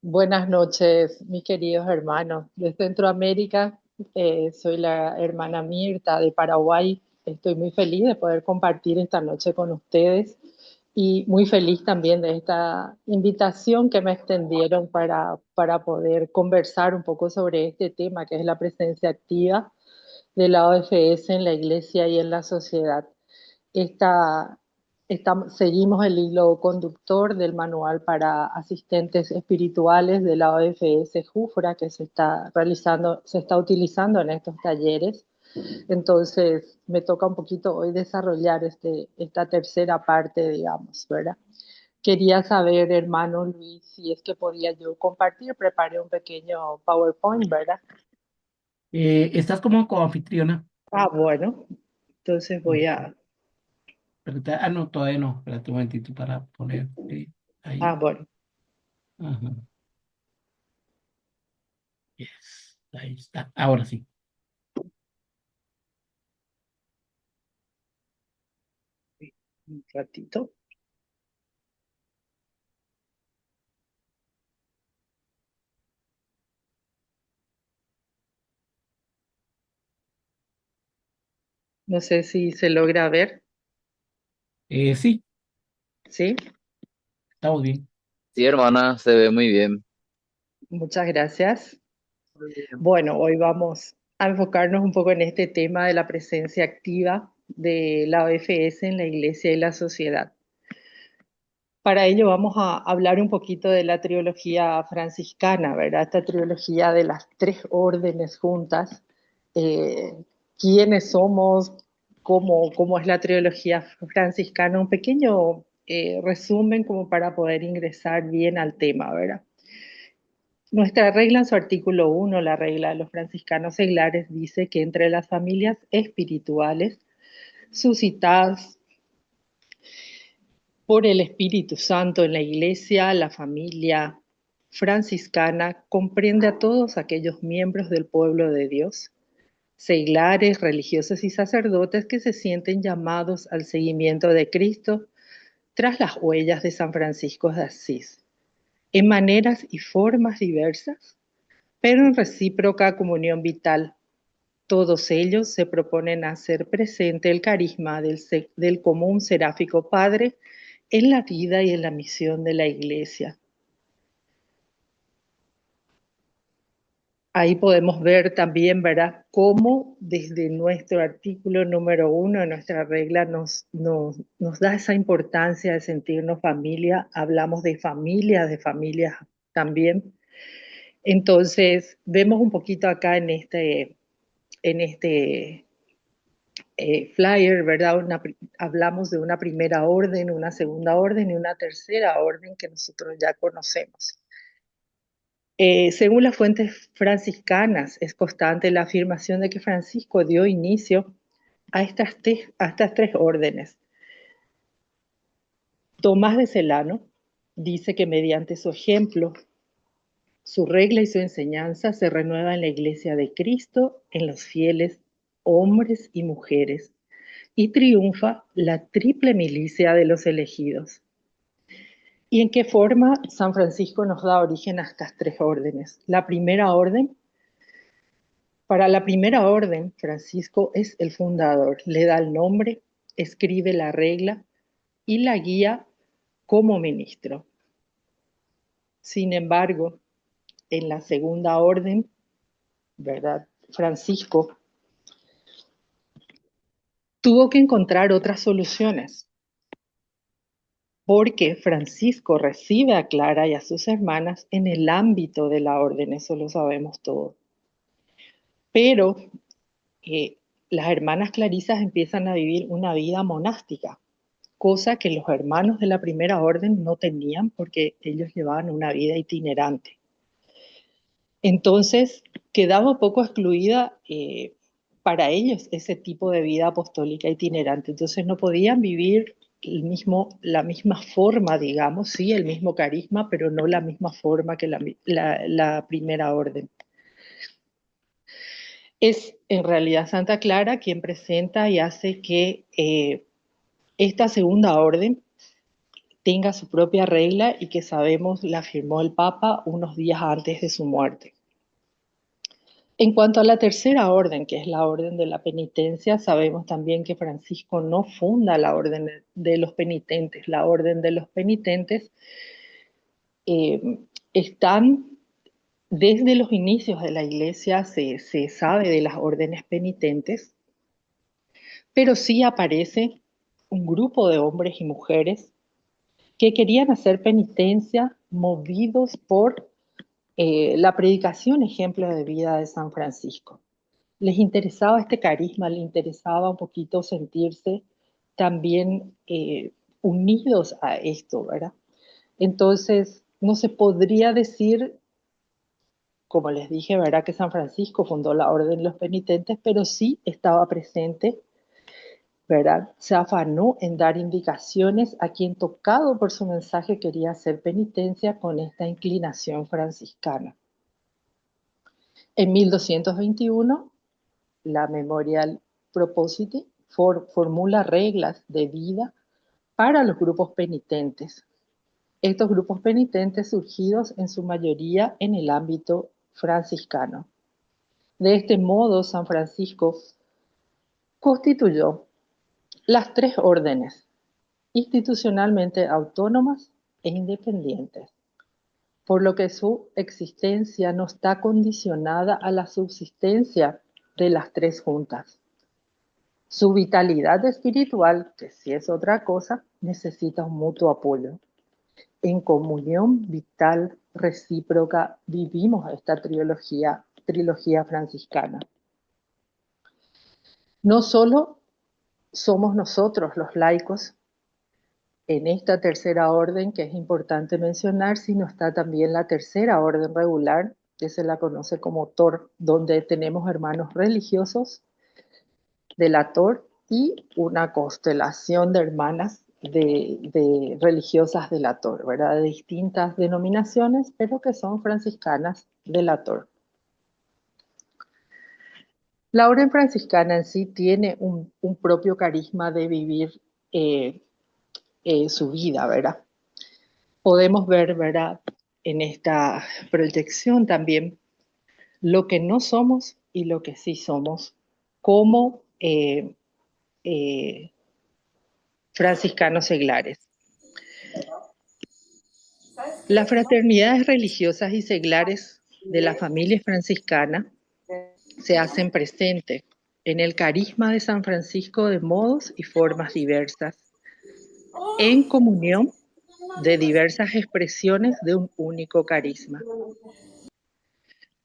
Buenas noches, mis queridos hermanos de Centroamérica. Soy la hermana Mirta de Paraguay. Estoy muy feliz de poder compartir esta noche con ustedes y muy feliz también de esta invitación que me extendieron para poder conversar un poco sobre este tema que es la presencia activa de la OFS en la iglesia y en la sociedad. Esta, Seguimos el hilo conductor del manual para asistentes espirituales de la OFS Jufra que se está utilizando en estos talleres. Entonces, me toca un poquito hoy desarrollar esta tercera parte, digamos, ¿verdad? Quería saber, hermano Luis, si es que podía yo compartir. Preparé un pequeño PowerPoint, ¿verdad? Estás como coanfitriona. Ah, bueno, entonces voy Ujú. a... No, todavía no. Espérate un momentito para poner Ah, ahí. bueno, Ajá. Yes, ahí está. Ahora sí. un ratito. No sé si se logra ver, Sí, ¿sí? estamos bien. Sí, hermana, se ve muy bien. Muchas gracias. Bueno, hoy vamos a enfocarnos un poco en este tema de la presencia activa de la OFS en la iglesia y la sociedad. Para ello vamos a hablar un poquito de la trilogía franciscana, ¿verdad? Esta trilogía de las tres órdenes juntas. Eh, ¿Quiénes somos? ¿Cómo es la trilogía franciscana? Un pequeño resumen como para poder ingresar bien al tema, ¿verdad? Nuestra regla en su artículo 1, la regla de los franciscanos seglares, dice que entre las familias espirituales suscitadas por el Espíritu Santo en la iglesia, la familia franciscana comprende a todos aquellos miembros del pueblo de Dios, seglares, religiosos y sacerdotes que se sienten llamados al seguimiento de Cristo tras las huellas de San Francisco de Asís, en maneras y formas diversas, pero en recíproca comunión vital. Todos ellos se proponen hacer presente el carisma del común seráfico Padre en la vida y en la misión de la Iglesia. Ahí podemos ver también, ¿verdad?, cómo desde nuestro artículo número 1 de nuestra regla nos da esa importancia de sentirnos familia. Hablamos de familias también. Entonces, vemos un poquito acá en este flyer, ¿verdad? Hablamos de una primera orden, una segunda orden y una tercera orden que nosotros ya conocemos. Según las fuentes franciscanas, es constante la afirmación de que Francisco dio inicio a estas tres órdenes. Tomás de Celano dice que mediante su ejemplo, su regla y su enseñanza se renueva en la iglesia de Cristo, en los fieles hombres y mujeres, y triunfa la triple milicia de los elegidos. ¿Y en qué forma San Francisco nos da origen a estas tres órdenes? La primera orden, para la primera orden, Francisco es el fundador, le da el nombre, escribe la regla y la guía como ministro. Sin embargo, en la segunda orden, ¿verdad? Francisco tuvo que encontrar otras soluciones, porque Francisco recibe a Clara y a sus hermanas en el ámbito de la orden, eso lo sabemos todos. Pero eh, las hermanas clarisas empiezan a vivir una vida monástica, cosa que los hermanos de la primera orden no tenían porque ellos llevaban una vida itinerante. Entonces, quedaba un poco excluida para ellos ese tipo de vida apostólica itinerante. Entonces, no podían vivir la misma forma, digamos, sí, el mismo carisma, pero no la misma forma que la primera orden. Es en realidad Santa Clara quien presenta y hace que esta segunda orden tenga su propia regla y que sabemos la firmó el Papa unos días antes de su muerte. En cuanto a la tercera orden, que es la orden de la penitencia, sabemos también que Francisco no funda la orden de los penitentes. La orden de los penitentes están desde los inicios de la Iglesia, se sabe de las órdenes penitentes, pero sí aparece un grupo de hombres y mujeres que querían hacer penitencia movidos por la predicación ejemplo de vida de San Francisco. Les interesaba este carisma, les interesaba un poquito sentirse también unidos a esto, ¿verdad? Entonces, no se podría decir, como les dije, ¿verdad?, que San Francisco fundó la Orden de los Penitentes, pero sí estaba presente, ¿verdad? Se afanó en dar indicaciones a quien, tocado por su mensaje, quería hacer penitencia con esta inclinación franciscana. En 1221, la Memorial Propositi formula reglas de vida para los grupos penitentes. Estos grupos penitentes surgidos en su mayoría en el ámbito franciscano. De este modo, San Francisco constituyó las tres órdenes, institucionalmente autónomas e independientes, por lo que su existencia no está condicionada a la subsistencia de las tres juntas. Su vitalidad espiritual, que sí es otra cosa, necesita un mutuo apoyo. En comunión vital recíproca vivimos esta trilogía franciscana. No solo somos nosotros los laicos en esta tercera orden, que es importante mencionar, sino está también la tercera orden regular, que se la conoce como TOR, donde tenemos hermanos religiosos de la TOR y una constelación de hermanas de religiosas de la TOR, ¿verdad? De distintas denominaciones, pero que son franciscanas de la TOR. La orden franciscana en sí tiene un propio carisma de vivir su vida, ¿verdad? Podemos ver, ¿verdad?, en esta proyección también lo que no somos y lo que sí somos como franciscanos seglares. Las fraternidades religiosas y seglares de la familia franciscana se hacen presentes en el carisma de San Francisco de modos y formas diversas, en comunión de diversas expresiones de un único carisma.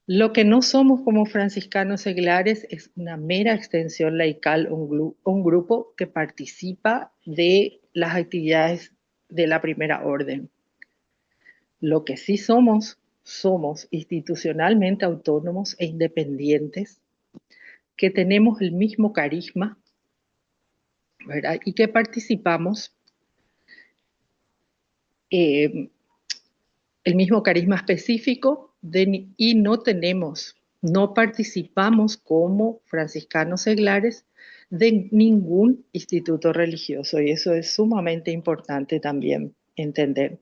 Lo que no somos como franciscanos seglares es una mera extensión laical, un grupo que participa de las actividades de la primera orden. Lo que sí somos institucionalmente autónomos e independientes, que tenemos el mismo carisma, ¿verdad?, y que participamos el mismo carisma específico y no participamos como franciscanos seglares de ningún instituto religioso, y eso es sumamente importante también entender.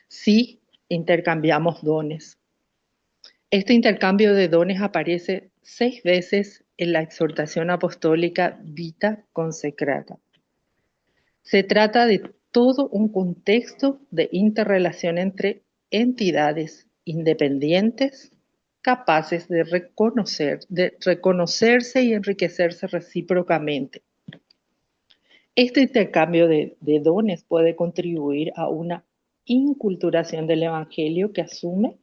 Sí intercambiamos dones. Este intercambio de dones aparece 6 veces en la exhortación apostólica Vita Consecrata. Se trata de todo un contexto de interrelación entre entidades independientes capaces de reconocerse y enriquecerse recíprocamente. Este intercambio de dones puede contribuir a una inculturación del Evangelio que asume,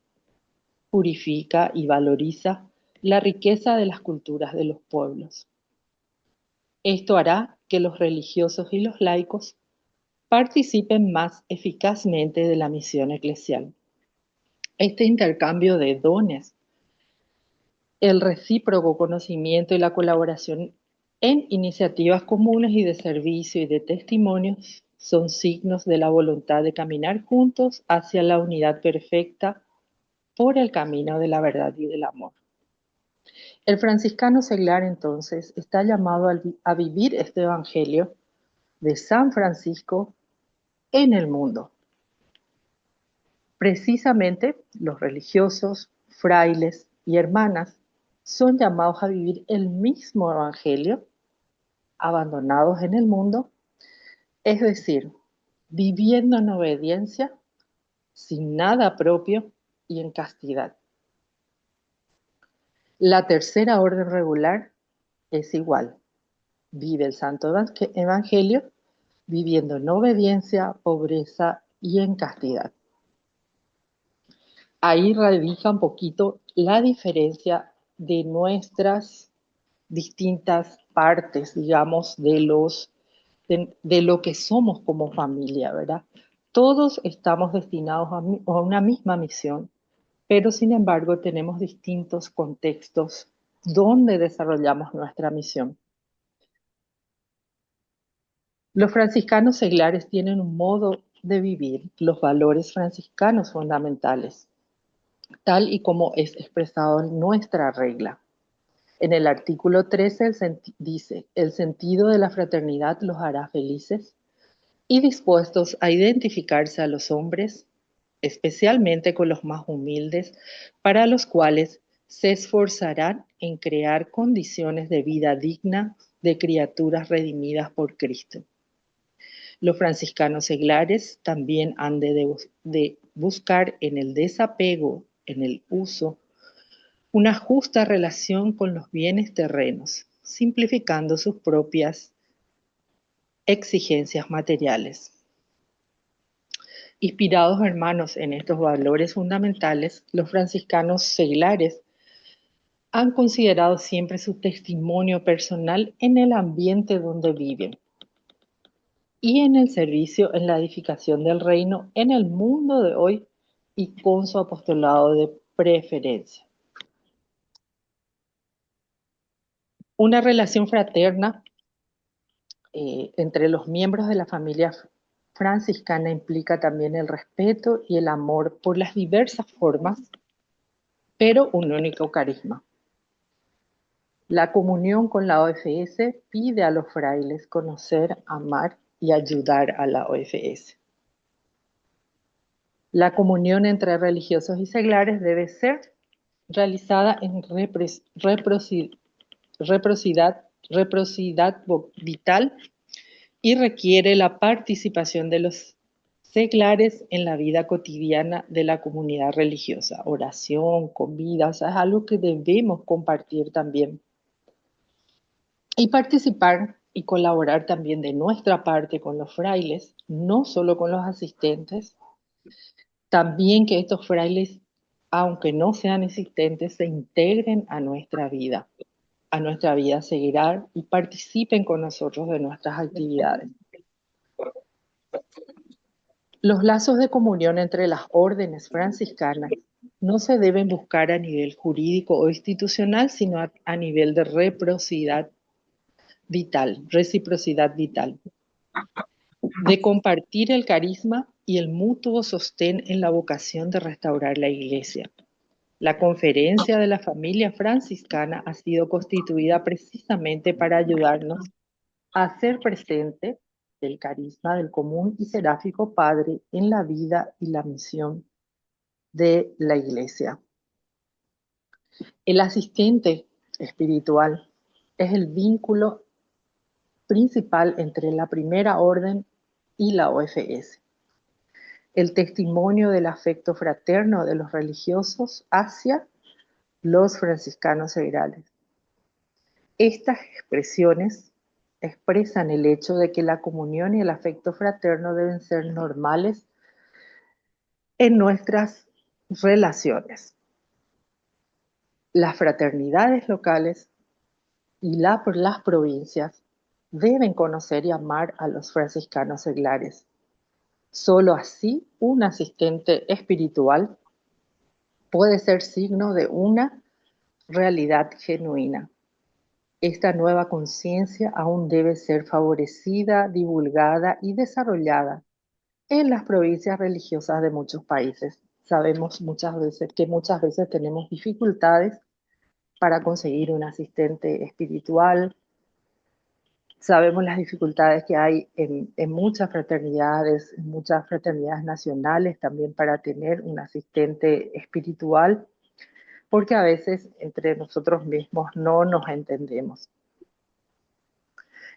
purifica y valoriza la riqueza de las culturas de los pueblos. Esto hará que los religiosos y los laicos participen más eficazmente de la misión eclesial. Este intercambio de dones, el recíproco conocimiento y la colaboración en iniciativas comunes y de servicio y de testimonios son signos de la voluntad de caminar juntos hacia la unidad perfecta por el camino de la verdad y del amor. El franciscano seglar, entonces, está llamado a vivir este evangelio de San Francisco en el mundo. Precisamente los religiosos, frailes y hermanas son llamados a vivir el mismo evangelio, abandonados en el mundo, es decir, viviendo en obediencia, sin nada propio y en castidad. La tercera orden regular es igual. Vive el Santo Evangelio viviendo en obediencia, pobreza y en castidad. Ahí radica un poquito la diferencia de nuestras distintas partes, digamos, de lo que somos como familia, ¿verdad? Todos estamos destinados a una misma misión, pero sin embargo tenemos distintos contextos donde desarrollamos nuestra misión. Los franciscanos seglares tienen un modo de vivir los valores franciscanos fundamentales, tal y como es expresado en nuestra regla. En el artículo 13 dice, el sentido de la fraternidad los hará felices y dispuestos a identificarse a los hombres, especialmente con los más humildes, para los cuales se esforzarán en crear condiciones de vida digna de criaturas redimidas por Cristo. Los franciscanos seglares también han de buscar en el desapego, en el uso, una justa relación con los bienes terrenos, simplificando sus propias exigencias materiales. Inspirados, hermanos, en estos valores fundamentales, los franciscanos seglares han considerado siempre su testimonio personal en el ambiente donde viven y en el servicio en la edificación del reino en el mundo de hoy y con su apostolado de preferencia. Una relación fraterna entre los miembros de la familia franciscana implica también el respeto y el amor por las diversas formas, pero un único carisma. La comunión con la OFS pide a los frailes conocer, amar y ayudar a la OFS. La comunión entre religiosos y seglares debe ser realizada en reciprocidad vital y requiere la participación de los seglares en la vida cotidiana de la comunidad religiosa. Oración, comida, o sea, es algo que debemos compartir también. Y participar y colaborar también de nuestra parte con los frailes, no solo con los asistentes. También que estos frailes, aunque no sean asistentes, se integren a nuestra vida seglar y participen con nosotros de nuestras actividades. Los lazos de comunión entre las órdenes franciscanas no se deben buscar a nivel jurídico o institucional, sino a nivel de reciprocidad vital, de compartir el carisma y el mutuo sostén en la vocación de restaurar la Iglesia. La conferencia de la familia franciscana ha sido constituida precisamente para ayudarnos a hacer presente el carisma del común y seráfico Padre en la vida y la misión de la Iglesia. El asistente espiritual es el vínculo principal entre la primera orden y la OFS. El testimonio del afecto fraterno de los religiosos hacia los franciscanos segrales. Estas expresiones expresan el hecho de que la comunión y el afecto fraterno deben ser normales en nuestras relaciones. Las fraternidades locales y las provincias deben conocer y amar a los franciscanos seglares. Solo así un asistente espiritual puede ser signo de una realidad genuina. Esta nueva conciencia aún debe ser favorecida, divulgada y desarrollada en las provincias religiosas de muchos países. Sabemos muchas veces tenemos dificultades para conseguir un asistente espiritual. Sabemos las dificultades que hay en muchas fraternidades nacionales también para tener un asistente espiritual, porque a veces entre nosotros mismos no nos entendemos.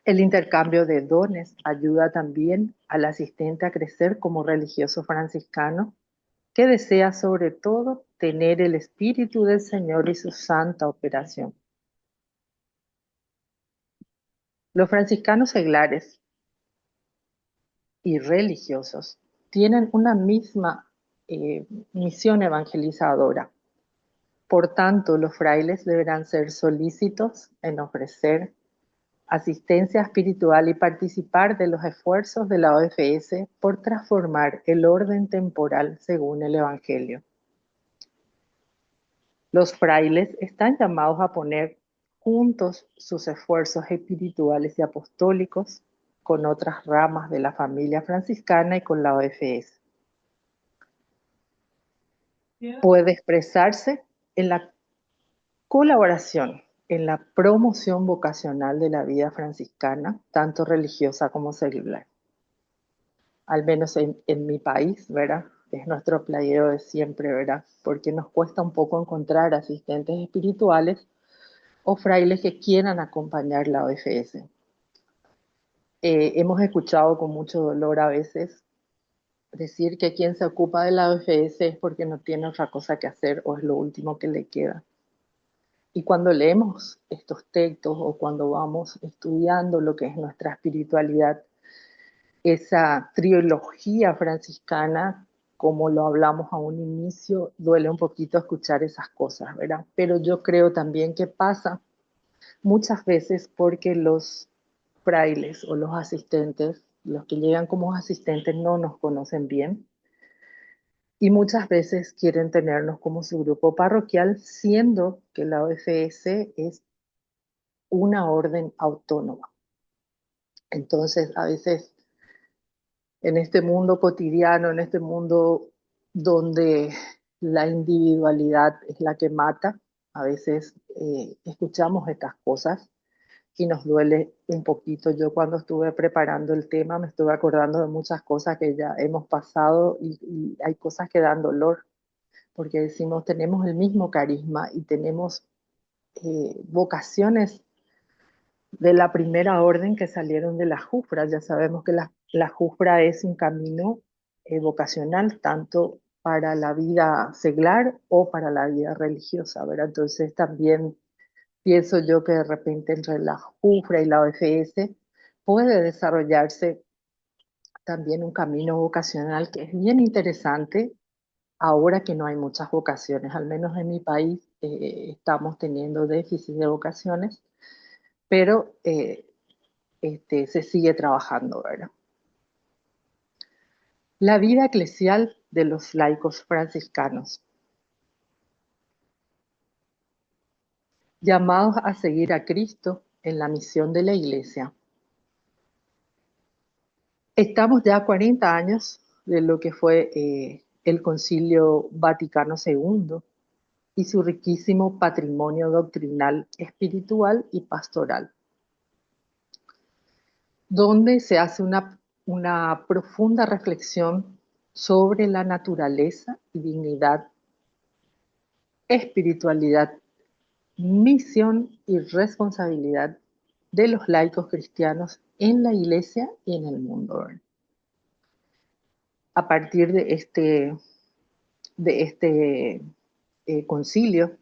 El intercambio de dones ayuda también al asistente a crecer como religioso franciscano que desea sobre todo tener el Espíritu del Señor y su santa operación. Los franciscanos seglares y religiosos tienen una misma misión evangelizadora. Por tanto, los frailes deberán ser solícitos en ofrecer asistencia espiritual y participar de los esfuerzos de la OFS por transformar el orden temporal según el Evangelio. Los frailes están llamados a poner juntos sus esfuerzos espirituales y apostólicos con otras ramas de la familia franciscana y con la OFS. Puede expresarse en la colaboración, en la promoción vocacional de la vida franciscana, tanto religiosa como secular. Al menos en mi país, ¿verdad? Es nuestro playero de siempre, ¿verdad? Porque nos cuesta un poco encontrar asistentes espirituales o frailes que quieran acompañar la OFS. Hemos escuchado con mucho dolor a veces decir que quien se ocupa de la OFS es porque no tiene otra cosa que hacer o es lo último que le queda. Y cuando leemos estos textos o cuando vamos estudiando lo que es nuestra espiritualidad, esa trilogía franciscana, como lo hablamos a un inicio, duele un poquito escuchar esas cosas, ¿verdad? Pero yo creo también que pasa muchas veces porque los frailes o los asistentes, los que llegan como asistentes no nos conocen bien y muchas veces quieren tenernos como su grupo parroquial, siendo que la OFS es una orden autónoma. Entonces, a veces en este mundo cotidiano, en este mundo donde la individualidad es la que mata, a veces escuchamos estas cosas y nos duele un poquito. Yo cuando estuve preparando el tema me estuve acordando de muchas cosas que ya hemos pasado y hay cosas que dan dolor, porque decimos tenemos el mismo carisma y tenemos vocaciones de la primera orden que salieron de la Jufra. Ya sabemos que la Jufra es un camino vocacional tanto para la vida seglar o para la vida religiosa, ¿verdad? Entonces también pienso yo que de repente entre la Jufra y la OFS puede desarrollarse también un camino vocacional que es bien interesante ahora que no hay muchas vocaciones, al menos en mi país estamos teniendo déficit de vocaciones, pero se sigue trabajando, ¿verdad? La vida eclesial de los laicos franciscanos, llamados a seguir a Cristo en la misión de la Iglesia. Estamos ya a 40 años de lo que fue el Concilio Vaticano II y su riquísimo patrimonio doctrinal, espiritual y pastoral, donde se hace una profunda reflexión sobre la naturaleza y dignidad, espiritualidad, misión y responsabilidad de los laicos cristianos en la Iglesia y en el mundo. A partir de este concilio,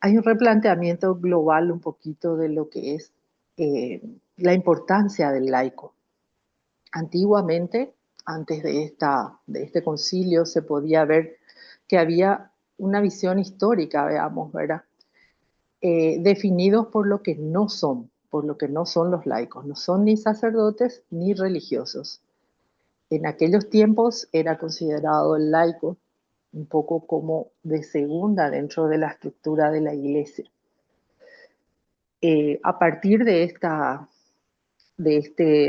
hay un replanteamiento global un poquito de lo que es la importancia del laico. Antiguamente, antes de este concilio, se podía ver que había una visión histórica, veamos, ¿verdad? Definidos por lo que no son los laicos, no son ni sacerdotes ni religiosos. En aquellos tiempos era considerado el laico un poco como de segunda dentro de la estructura de la iglesia. A partir de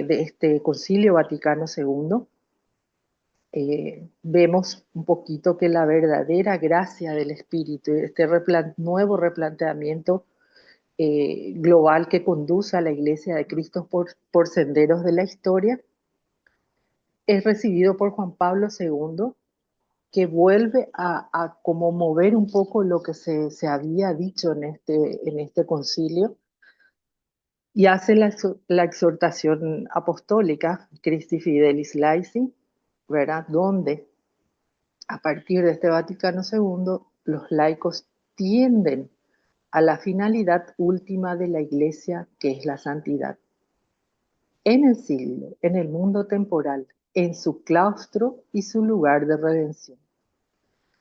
este Concilio Vaticano II, vemos un poquito que la verdadera gracia del Espíritu, nuevo replanteamiento, global que conduce a la Iglesia de Cristo por senderos de la historia, es recibido por Juan Pablo II, que vuelve a como mover un poco lo que se había dicho en este concilio y hace la exhortación apostólica Christi Fidelis Laici, ¿verdad? Donde a partir de este Vaticano II los laicos tienden a la finalidad última de la Iglesia, que es la santidad. En el siglo, en el mundo temporal, en su claustro y su lugar de redención.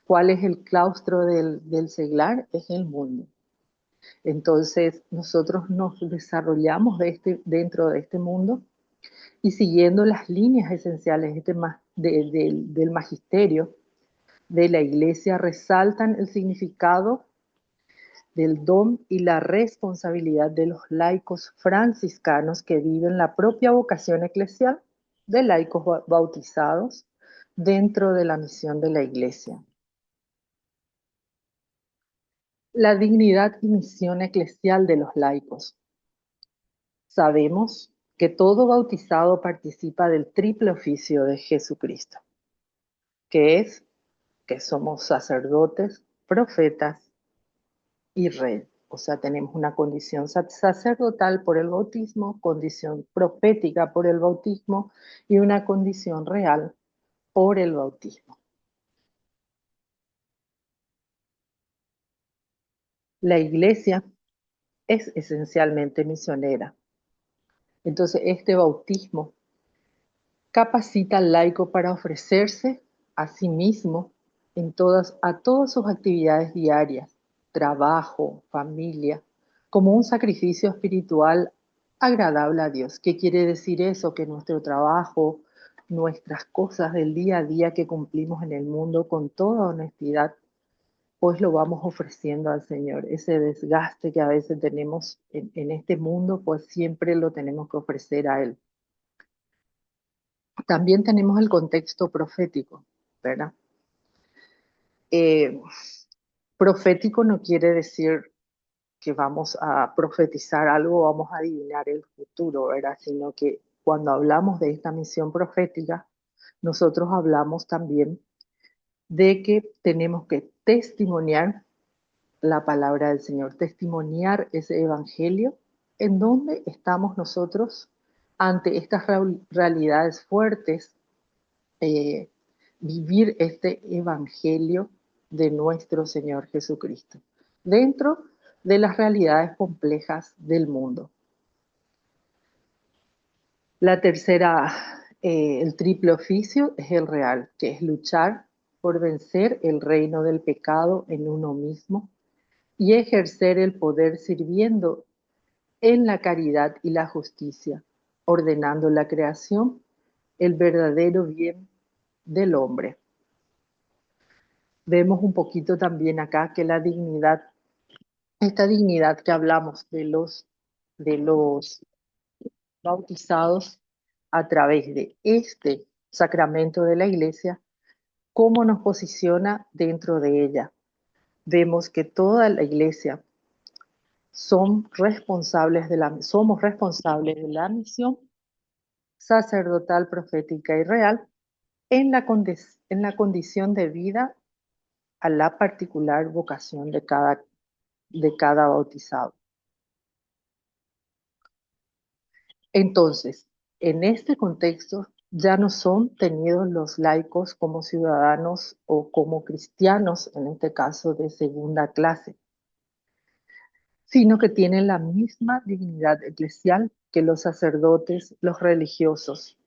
¿Cuál es el claustro del seglar? Es el mundo. Entonces, nosotros nos desarrollamos dentro de este mundo y siguiendo las líneas esenciales del magisterio de la Iglesia, resaltan el significado del don y la responsabilidad de los laicos franciscanos que viven la propia vocación eclesial de laicos bautizados dentro de la misión de la Iglesia. La dignidad y misión eclesial de los laicos. Sabemos que todo bautizado participa del triple oficio de Jesucristo, que es que somos sacerdotes, profetas y rey. O sea, tenemos una condición sacerdotal por el bautismo, condición profética por el bautismo y una condición real por el bautismo. La Iglesia es esencialmente misionera. Entonces, este bautismo capacita al laico para ofrecerse a sí mismo a todas sus actividades diarias, trabajo, familia, como un sacrificio espiritual agradable a Dios. ¿Qué quiere decir eso? Que nuestro trabajo, nuestras cosas del día a día que cumplimos en el mundo con toda honestidad, pues lo vamos ofreciendo al Señor. Ese desgaste que a veces tenemos en este mundo, pues siempre lo tenemos que ofrecer a Él. También tenemos el contexto profético, ¿verdad? Eh, Profético no quiere decir que vamos a profetizar algo, vamos a adivinar el futuro, ¿verdad? Sino que cuando hablamos de esta misión profética, nosotros hablamos también de que tenemos que testimoniar la palabra del Señor, testimoniar ese evangelio en donde estamos nosotros ante estas realidades fuertes, eh, vivir este evangelio de nuestro Señor Jesucristo dentro de las realidades complejas del mundo. La tercera, el triple oficio es el real, que es luchar por vencer el reino del pecado en uno mismo y ejercer el poder sirviendo en la caridad y la justicia, ordenando la creación, el verdadero bien del hombre. Vemos un poquito también acá que la dignidad, esta dignidad que hablamos de los bautizados a través de este sacramento de la Iglesia, cómo nos posiciona dentro de ella. Vemos que toda la Iglesia somos responsables de la misión sacerdotal, profética y real en la condición de vida a la particular vocación de cada bautizado. Entonces, en este contexto ya no son tenidos los laicos como ciudadanos o como cristianos, en este caso de segunda clase, sino que tienen la misma dignidad eclesial que los sacerdotes, los religiosos,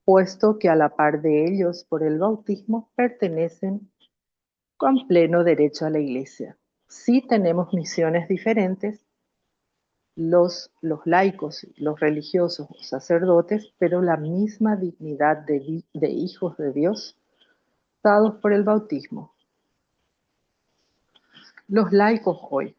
puesto que a la par de ellos por el bautismo pertenecen con pleno derecho a la Iglesia. Sí tenemos misiones diferentes, los laicos, los religiosos, los sacerdotes, pero la misma dignidad de hijos de Dios dados por el bautismo. Los laicos hoy.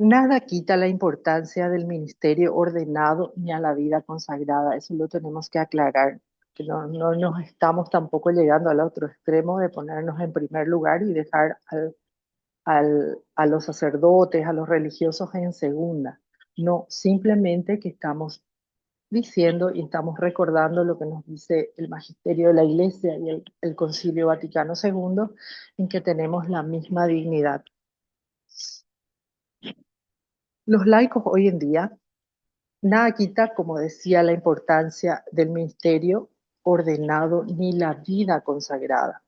Nada quita la importancia del ministerio ordenado ni a la vida consagrada, eso lo tenemos que aclarar. que no nos estamos tampoco llegando al otro extremo de ponernos en primer lugar y dejar a los sacerdotes, a los religiosos en segunda. No, simplemente que estamos diciendo y estamos recordando lo que nos dice el magisterio de la Iglesia y el Concilio Vaticano II, en que tenemos la misma dignidad. Los laicos hoy en día, nada quita, como decía, la importancia del ministerio ordenado ni la vida consagrada.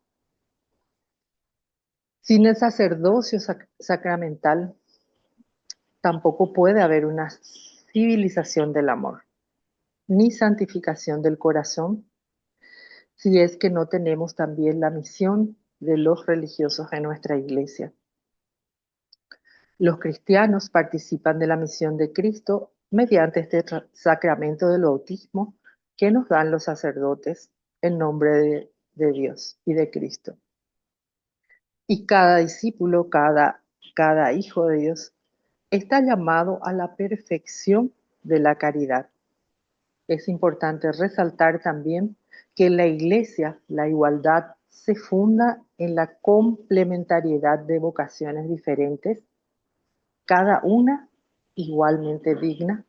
Sin el sacerdocio sacramental, tampoco puede haber una civilización del amor, ni santificación del corazón, si es que no tenemos también la misión de los religiosos en nuestra iglesia. Los cristianos participan de la misión de Cristo mediante este sacramento del bautismo que nos dan los sacerdotes en nombre de Dios y de Cristo. Y cada discípulo, cada hijo de Dios, está llamado a la perfección de la caridad. Es importante resaltar también que en la Iglesia la igualdad se funda en la complementariedad de vocaciones diferentes, cada una igualmente digna,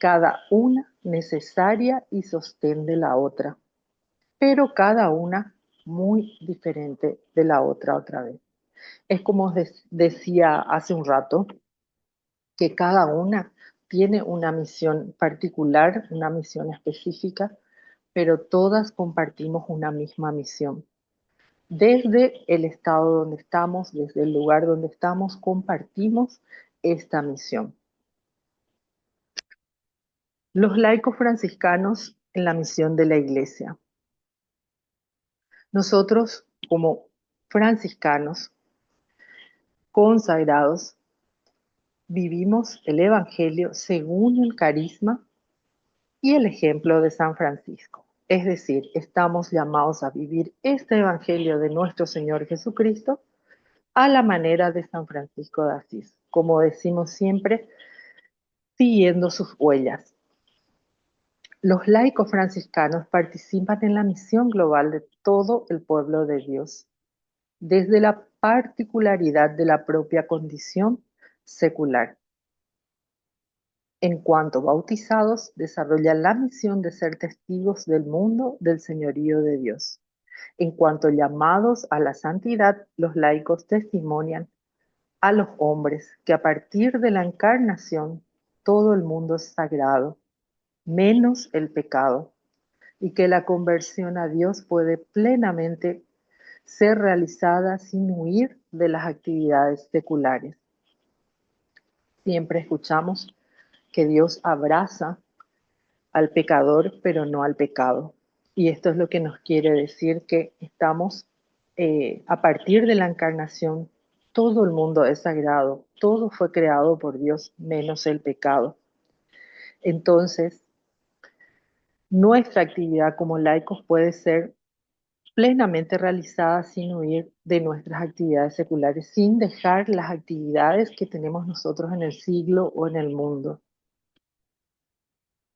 cada una necesaria y sostén de la otra, pero cada una muy diferente de la otra vez. Es como decía hace un rato, que cada una tiene una misión particular, una misión específica, pero todas compartimos una misma misión. Desde el estado donde estamos, desde el lugar donde estamos, compartimos esta misión. Los laicos franciscanos en la misión de la Iglesia. Nosotros, como franciscanos consagrados, vivimos el Evangelio según el carisma y el ejemplo de San Francisco. Es decir, estamos llamados a vivir este Evangelio de nuestro Señor Jesucristo a la manera de San Francisco de Asís, como decimos siempre, siguiendo sus huellas. Los laicos franciscanos participan en la misión global de todo el pueblo de Dios, desde la particularidad de la propia condición secular. En cuanto bautizados, desarrollan la misión de ser testigos del mundo del señorío de Dios. En cuanto llamados a la santidad, los laicos testimonian a los hombres que a partir de la encarnación todo el mundo es sagrado, menos el pecado, y que la conversión a Dios puede plenamente ser realizada sin huir de las actividades seculares. Siempre escuchamos que Dios abraza al pecador, pero no al pecado. Y esto es lo que nos quiere decir que estamos, a partir de la encarnación, todo el mundo es sagrado, todo fue creado por Dios, menos el pecado. Entonces, nuestra actividad como laicos puede ser plenamente realizada sin huir de nuestras actividades seculares, sin dejar las actividades que tenemos nosotros en el siglo o en el mundo.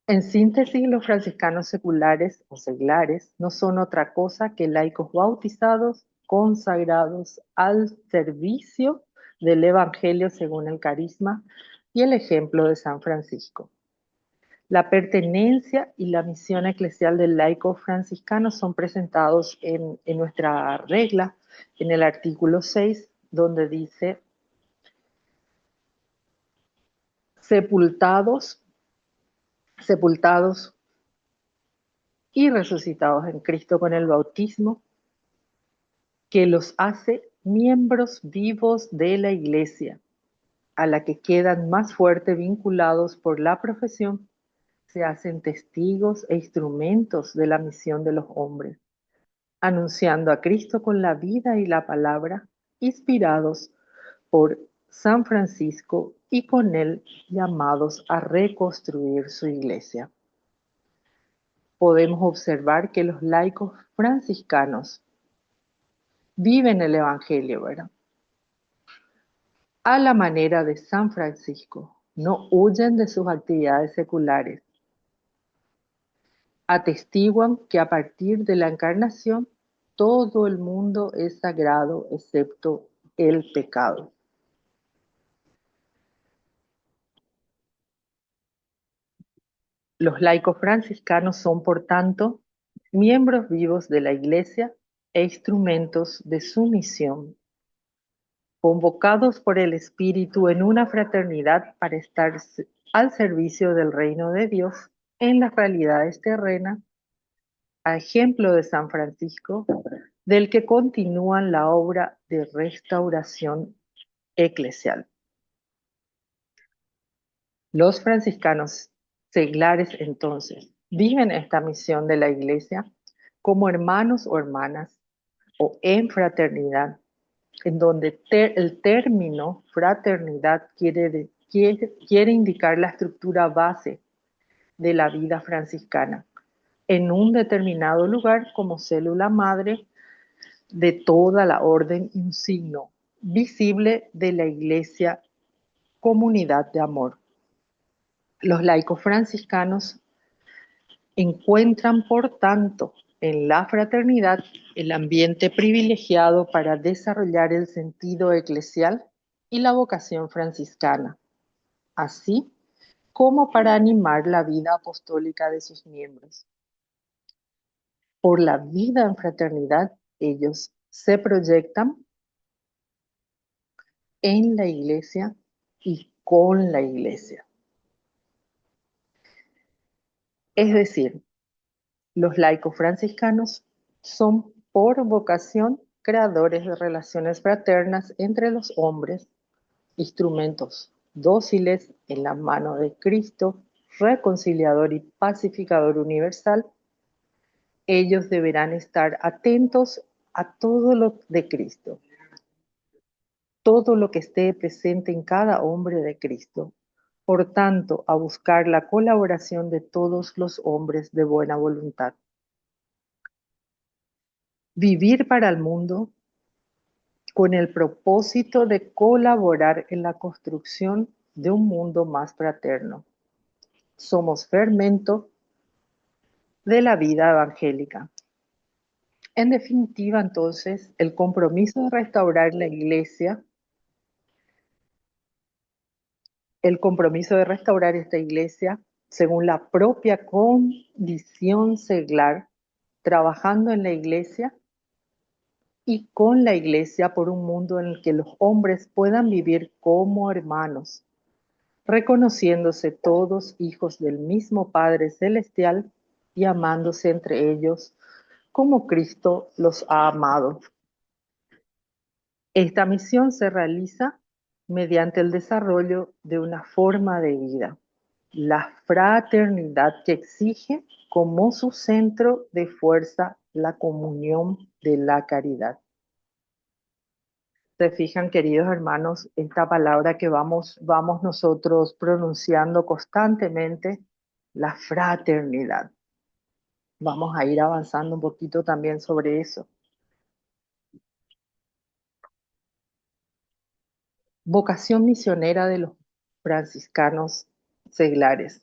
En síntesis, los franciscanos seculares o seglares no son otra cosa que laicos bautizados, consagrados al servicio del Evangelio según el carisma y el ejemplo de San Francisco. La pertenencia y la misión eclesial del laico franciscano son presentados en nuestra regla, en el artículo 6, donde dice: sepultados y resucitados en Cristo con el bautismo, que los hace miembros vivos de la Iglesia, a la que quedan más fuerte vinculados por la profesión, se hacen testigos e instrumentos de la misión de los hombres, anunciando a Cristo con la vida y la palabra, inspirados por San Francisco y con él llamados a reconstruir su iglesia. Podemos observar que los laicos franciscanos viven el Evangelio, ¿verdad? A la manera de San Francisco, no huyen de sus actividades seculares. atestiguan que a partir de la encarnación todo el mundo es sagrado excepto el pecado. Los laicos franciscanos son, por tanto, miembros vivos de la Iglesia e instrumentos de su misión, convocados por el Espíritu en una fraternidad para estar al servicio del reino de Dios en las realidades terrenas, a ejemplo de San Francisco, del que continúan la obra de restauración eclesial. Los franciscanos seglares, entonces, viven esta misión de la Iglesia como hermanos o hermanas o en fraternidad, en donde el término fraternidad quiere indicar la estructura base de la vida franciscana en un determinado lugar como célula madre de toda la orden y un signo visible de la Iglesia, comunidad de amor. Los laicos franciscanos encuentran, por tanto, en la fraternidad el ambiente privilegiado para desarrollar el sentido eclesial y la vocación franciscana, así como para animar la vida apostólica de sus miembros. Por la vida en fraternidad, ellos se proyectan en la Iglesia y con la Iglesia. Es decir, los laicos franciscanos son por vocación creadores de relaciones fraternas entre los hombres, instrumentos dóciles en la mano de Cristo, reconciliador y pacificador universal. Ellos deberán estar atentos a todo lo de Cristo, todo lo que esté presente en cada hombre de Cristo. Por tanto, a buscar la colaboración de todos los hombres de buena voluntad. Vivir para el mundo con el propósito de colaborar en la construcción de un mundo más fraterno. Somos fermento de la vida evangélica. En definitiva, entonces, el compromiso de restaurar la Iglesia, el compromiso de restaurar esta Iglesia según la propia condición seglar, trabajando en la Iglesia y con la Iglesia por un mundo en el que los hombres puedan vivir como hermanos, reconociéndose todos hijos del mismo Padre Celestial y amándose entre ellos como Cristo los ha amado. Esta misión se realiza mediante el desarrollo de una forma de vida, la fraternidad, que exige como su centro de fuerza la comunión de la caridad. Se fijan, queridos hermanos, esta palabra que vamos nosotros pronunciando constantemente, la fraternidad. Vamos a ir avanzando un poquito también sobre eso. Vocación misionera de los franciscanos seglares.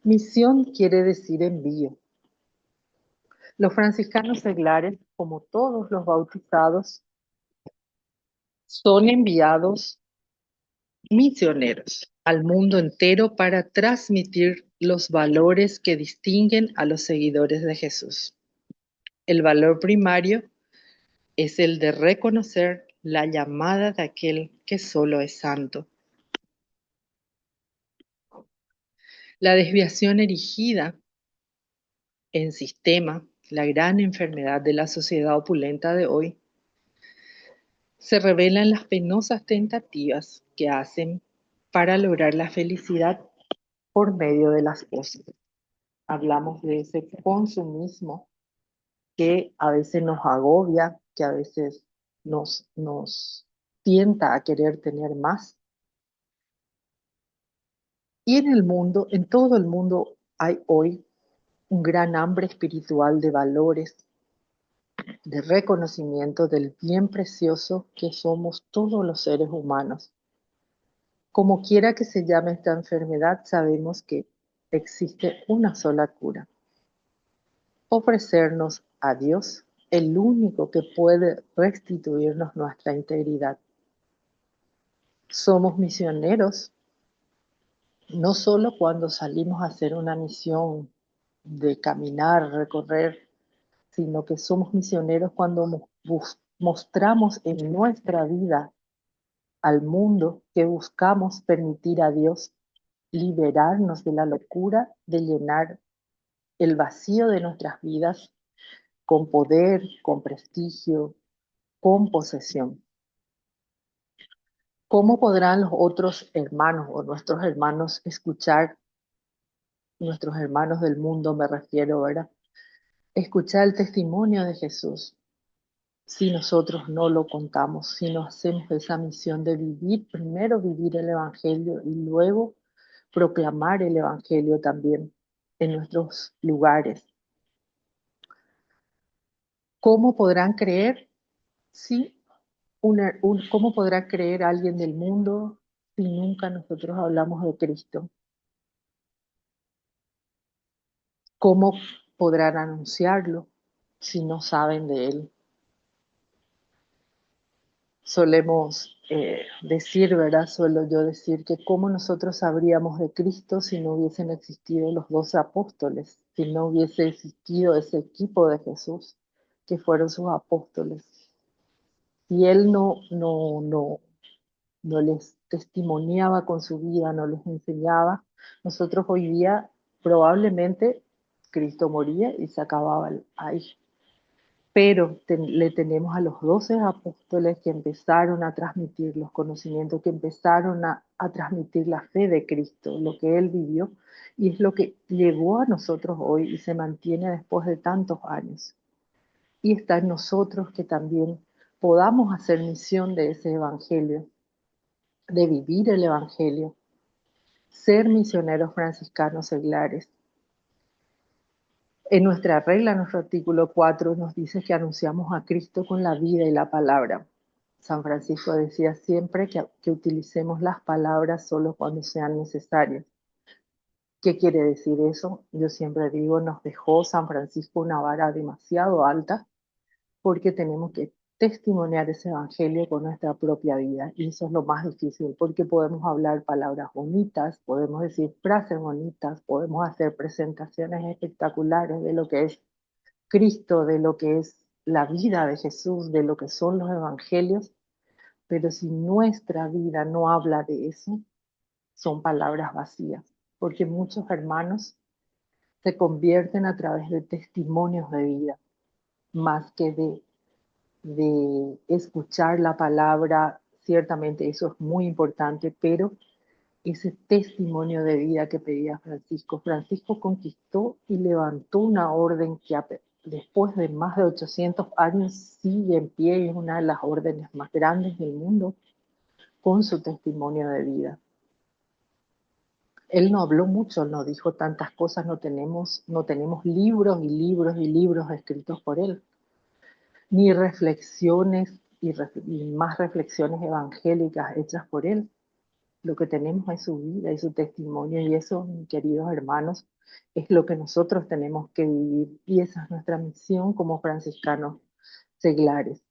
Misión quiere decir envío. Los franciscanos seglares, como todos los bautizados, son enviados misioneros al mundo entero para transmitir los valores que distinguen a los seguidores de Jesús. El valor primario es el de reconocer la llamada de aquel que solo es santo. La desviación erigida en sistema, la gran enfermedad de la sociedad opulenta de hoy, se revela en las penosas tentativas que hacen para lograr la felicidad por medio de las cosas. Hablamos de ese consumismo que a veces nos agobia, que a veces nos tienta a querer tener más. Y en el mundo, en todo el mundo, hay hoy un gran hambre espiritual de valores, de reconocimiento del bien precioso que somos todos los seres humanos. Como quiera que se llame esta enfermedad, sabemos que existe una sola cura, ofrecernos a Dios, el único que puede restituirnos nuestra integridad. Somos misioneros no solo cuando salimos a hacer una misión de caminar, recorrer, sino que somos misioneros cuando mostramos en nuestra vida al mundo que buscamos permitir a Dios liberarnos de la locura de llenar el vacío de nuestras vidas con poder, con prestigio, con posesión. ¿Cómo podrán los otros hermanos o nuestros hermanos escuchar, nuestros hermanos del mundo me refiero, ¿verdad? Escuchar el testimonio de Jesús si nosotros no lo contamos, si no hacemos esa misión de vivir, primero vivir el Evangelio y luego proclamar el Evangelio también en nuestros lugares? ¿Cómo podrán creer si cómo podrá creer alguien del mundo si nunca nosotros hablamos de Cristo? ¿Cómo podrán anunciarlo si no saben de Él? Solemos decir, ¿verdad? Suelo yo decir que cómo nosotros sabríamos de Cristo si no hubiesen existido los 12 apóstoles, si no hubiese existido ese equipo de Jesús que fueron sus apóstoles. Si Él no les testimoniaba con su vida, no les enseñaba, nosotros hoy día probablemente Cristo moría y se acababa ahí. Pero le tenemos a los 12 apóstoles que empezaron a transmitir los conocimientos, que empezaron a transmitir la fe de Cristo, lo que Él vivió, y es lo que llegó a nosotros hoy y se mantiene después de tantos años. Y está en nosotros que también podamos hacer misión de ese evangelio, de vivir el evangelio, ser misioneros franciscanos seglares. En nuestra regla, nuestro artículo 4 nos dice que anunciamos a Cristo con la vida y la palabra. San Francisco decía siempre que utilicemos las palabras solo cuando sean necesarias. ¿Qué quiere decir eso? Yo siempre digo, nos dejó San Francisco una vara demasiado alta porque tenemos que testimoniar ese evangelio con nuestra propia vida. Y eso es lo más difícil, porque podemos hablar palabras bonitas, podemos decir frases bonitas, podemos hacer presentaciones espectaculares de lo que es Cristo, de lo que es la vida de Jesús, de lo que son los evangelios, pero si nuestra vida no habla de eso, son palabras vacías, porque muchos hermanos se convierten a través de testimonios de vida, más que de escuchar la palabra. Ciertamente eso es muy importante, pero ese testimonio de vida que pedía Francisco. Francisco conquistó y levantó una orden que después de más de 800 años sigue en pie y es una de las órdenes más grandes del mundo con su testimonio de vida. Él no habló mucho, no dijo tantas cosas, no tenemos libros y libros y libros escritos por él, ni reflexiones y más reflexiones evangélicas hechas por él. Lo que tenemos es su vida y su testimonio, y eso, mis queridos hermanos, es lo que nosotros tenemos que vivir, y esa es nuestra misión como franciscanos seglares.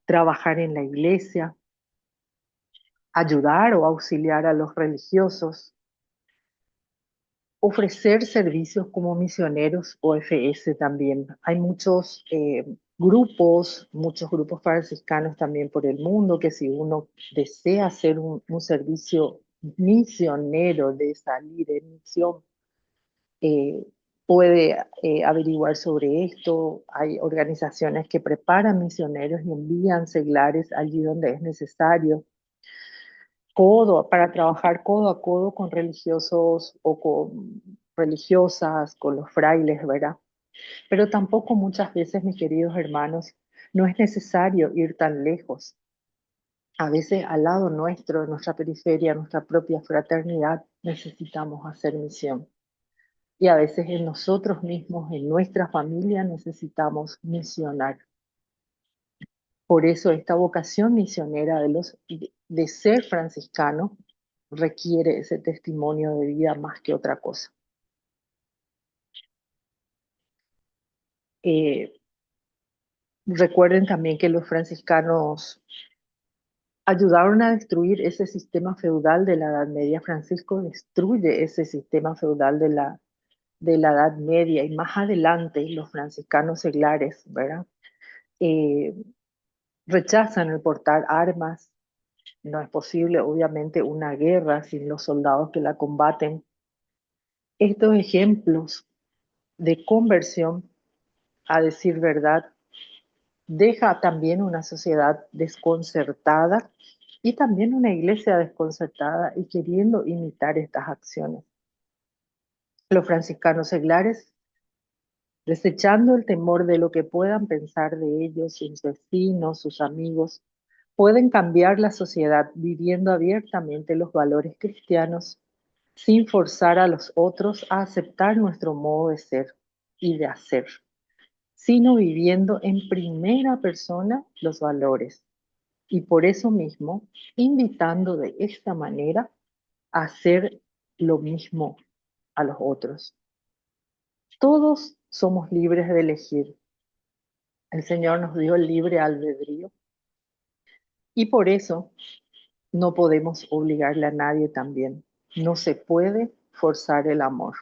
Trabajar en la iglesia, ayudar o auxiliar a los religiosos, ofrecer servicios como misioneros o FS también. Hay muchos grupos franciscanos también por el mundo, que si uno desea hacer un servicio misionero de salir en misión, eh, puede averiguar sobre esto. Hay organizaciones que preparan misioneros y envían seglares allí donde es necesario, para trabajar codo a codo con religiosos o con religiosas, con los frailes, ¿verdad? Pero tampoco muchas veces, mis queridos hermanos, no es necesario ir tan lejos. A veces al lado nuestro, en nuestra periferia, en nuestra propia fraternidad, necesitamos hacer misión. Y a veces en nosotros mismos, en nuestra familia, necesitamos misionar. Por eso esta vocación misionera de ser franciscano requiere ese testimonio de vida más que otra cosa. Eh, Recuerden también que los franciscanos ayudaron a destruir ese sistema feudal de la Edad Media. Francisco destruye ese sistema feudal de la Edad Media y más adelante los franciscanos seglares, ¿verdad? Eh, Rechazan el portar armas. No es posible, obviamente, una guerra sin los soldados que la combaten. Estos ejemplos de conversión, a decir verdad, deja también una sociedad desconcertada y también una iglesia desconcertada y queriendo imitar estas acciones. Los franciscanos seglares, desechando el temor de lo que puedan pensar de ellos, sus vecinos, sus amigos, pueden cambiar la sociedad viviendo abiertamente los valores cristianos sin forzar a los otros a aceptar nuestro modo de ser y de hacer, sino viviendo en primera persona los valores y por eso mismo invitando de esta manera a hacer lo mismo a los otros. Todos somos libres de elegir. El Señor nos dio el libre albedrío y por eso no podemos obligarle a nadie también. No se puede forzar el amor.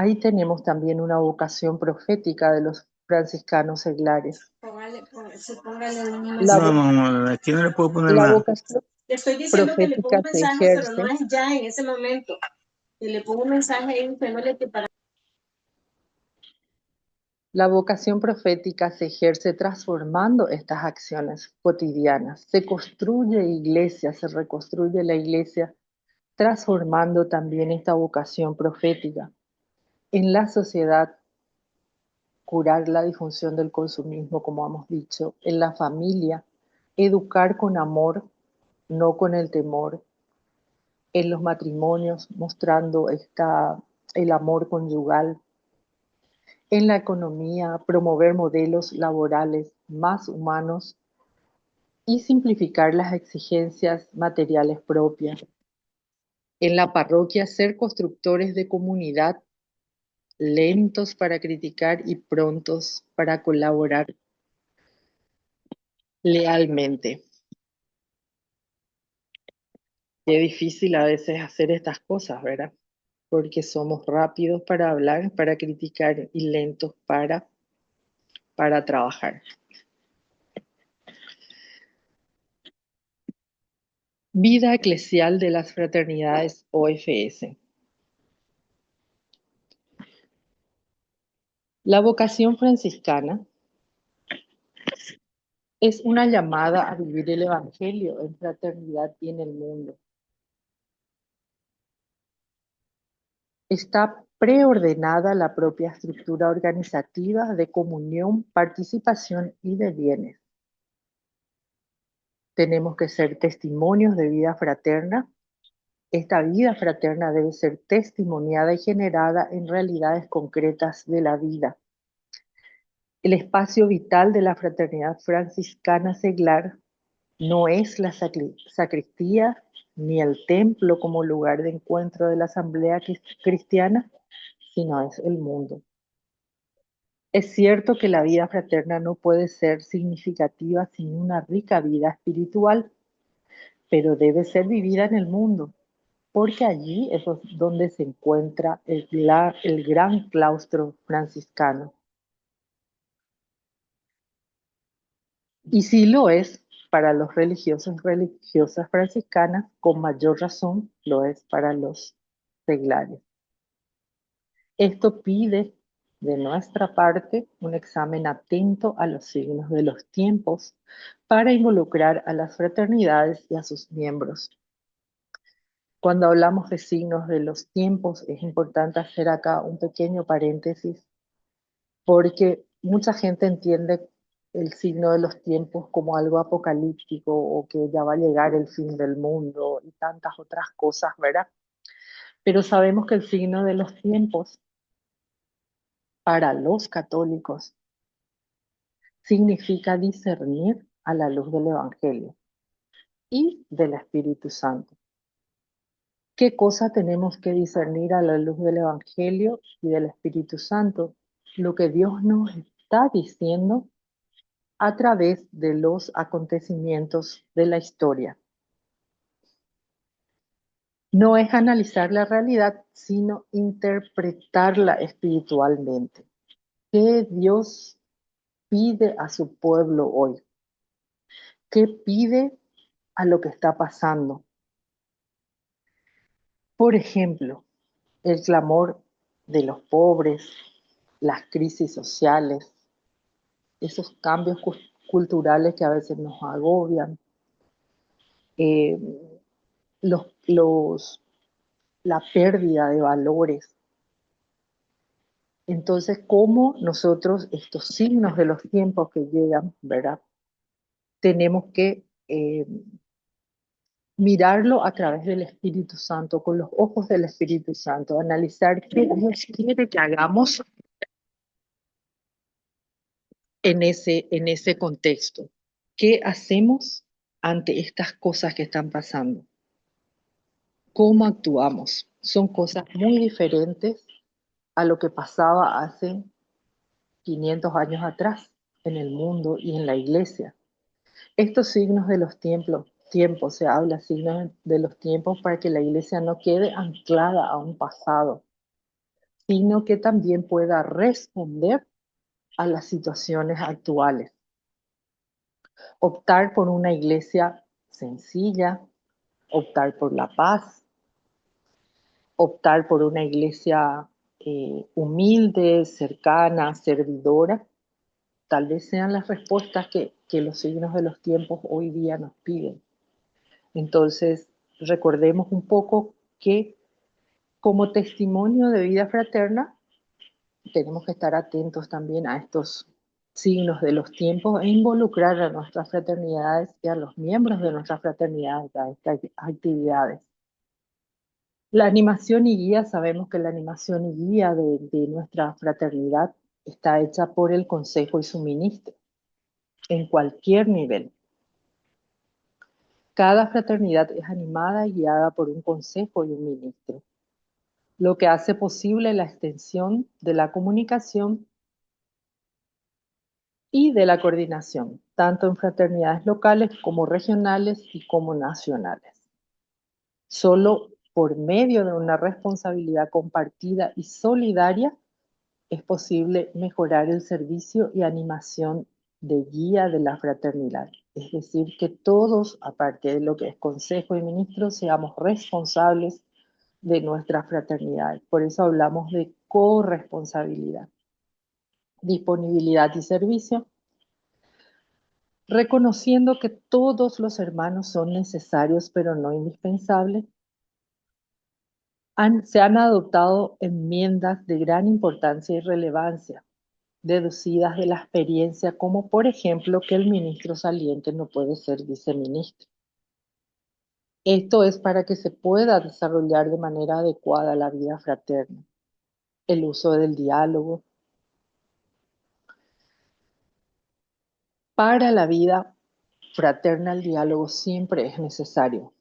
Ahí tenemos también una vocación profética de los franciscanos seglares. La, No, no, no, aquí no le puedo poner la nada. vocación Le estoy diciendo que le pongo profética un se mensaje, pero no ejerce. es ya en ese momento. Que le pongo un mensaje ahí diciéndole que para... La vocación profética se ejerce transformando estas acciones cotidianas. Se construye iglesia, se reconstruye la iglesia, transformando también esta vocación profética. En la sociedad, curar la disfunción del consumismo, como hemos dicho. En la familia, educar con amor, no con el temor. En los matrimonios, mostrando el amor conyugal. En la economía, promover modelos laborales más humanos y simplificar las exigencias materiales propias. En la parroquia, ser constructores de comunidad, lentos para criticar y prontos para colaborar lealmente. Qué difícil a veces hacer estas cosas, ¿verdad? Porque somos rápidos para hablar, para criticar y lentos para trabajar. Vida eclesial de las fraternidades OFS. La vocación franciscana es una llamada a vivir el Evangelio en fraternidad y en el mundo. Está preordenada la propia estructura organizativa de comunión, participación y de bienes. Tenemos que ser testimonios de vida fraterna. Esta vida fraterna debe ser testimoniada y generada en realidades concretas de la vida. El espacio vital de la fraternidad franciscana seglar no es la sacristía ni el templo como lugar de encuentro de la asamblea cristiana, sino es el mundo. Es cierto que la vida fraterna no puede ser significativa sin una rica vida espiritual, pero debe ser vivida en el mundo, porque allí es donde se encuentra el gran claustro franciscano. Y si lo es para los religiosos y religiosas franciscanas, con mayor razón lo es para los seglares. Esto pide de nuestra parte un examen atento a los signos de los tiempos para involucrar a las fraternidades y a sus miembros. Cuando hablamos de signos de los tiempos, es importante hacer acá un pequeño paréntesis, porque mucha gente entiende el signo de los tiempos como algo apocalíptico o que ya va a llegar el fin del mundo y tantas otras cosas, ¿verdad? Pero sabemos que el signo de los tiempos para los católicos significa discernir a la luz del Evangelio y del Espíritu Santo. ¿Qué cosa tenemos que discernir a la luz del Evangelio y del Espíritu Santo? Lo que Dios nos está diciendo a través de los acontecimientos de la historia. No es analizar la realidad, sino interpretarla espiritualmente. ¿Qué Dios pide a su pueblo hoy? ¿Qué pide a lo que está pasando? Por ejemplo, el clamor de los pobres, las crisis sociales, esos cambios culturales que a veces nos agobian, eh, la pérdida de valores. Entonces, ¿cómo nosotros estos signos de los tiempos que llegan, ¿verdad? Tenemos que mirarlo a través del Espíritu Santo, con los ojos del Espíritu Santo, analizar qué Dios quiere que hagamos en ese contexto. ¿Qué hacemos ante estas cosas que están pasando? ¿Cómo actuamos? Son cosas muy diferentes a lo que pasaba hace 500 años atrás en el mundo y en la iglesia. Estos signos de los tiempos, se habla signos de los tiempos para que la iglesia no quede anclada a un pasado, sino que también pueda responder a las situaciones actuales. Optar por una iglesia sencilla, optar por la paz, optar por una iglesia humilde, cercana, servidora, tal vez sean las respuestas que los signos de los tiempos hoy día nos piden. Entonces, recordemos un poco que como testimonio de vida fraterna, tenemos que estar atentos también a estos signos de los tiempos e involucrar a nuestras fraternidades y a los miembros de nuestras fraternidades a estas actividades. La animación y guía, sabemos que la animación y guía de nuestra fraternidad está hecha por el consejo y su ministro, en cualquier nivel. Cada fraternidad es animada y guiada por un consejo y un ministro, lo que hace posible la extensión de la comunicación y de la coordinación, tanto en fraternidades locales como regionales y como nacionales. Solo por medio de una responsabilidad compartida y solidaria es posible mejorar el servicio y animación de guía de la fraternidad. Es decir, que todos, aparte de lo que es consejo y ministro, seamos responsables de nuestra fraternidad. Por eso hablamos de corresponsabilidad. Disponibilidad y servicio, reconociendo que todos los hermanos son necesarios pero no indispensables. Se han adoptado enmiendas de gran importancia y relevancia, deducidas de la experiencia, como por ejemplo que el ministro saliente no puede ser viceministro. Esto es para que se pueda desarrollar de manera adecuada la vida fraterna, el uso del diálogo. Para la vida fraterna el diálogo siempre es necesario.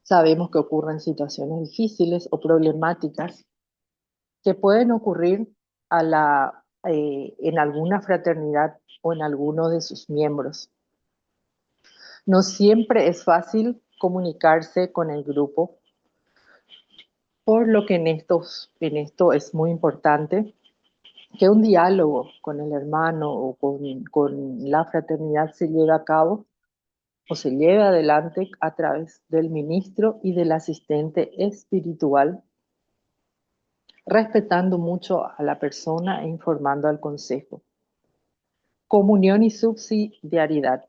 Sabemos que ocurren situaciones difíciles o problemáticas que pueden ocurrir en alguna fraternidad o en alguno de sus miembros. No siempre es fácil comunicarse con el grupo, por lo que en esto es muy importante que un diálogo con el hermano o con la fraternidad se lleve a cabo o se lleve adelante a través del ministro y del asistente espiritual, respetando mucho a la persona e informando al consejo. Comunión y subsidiariedad.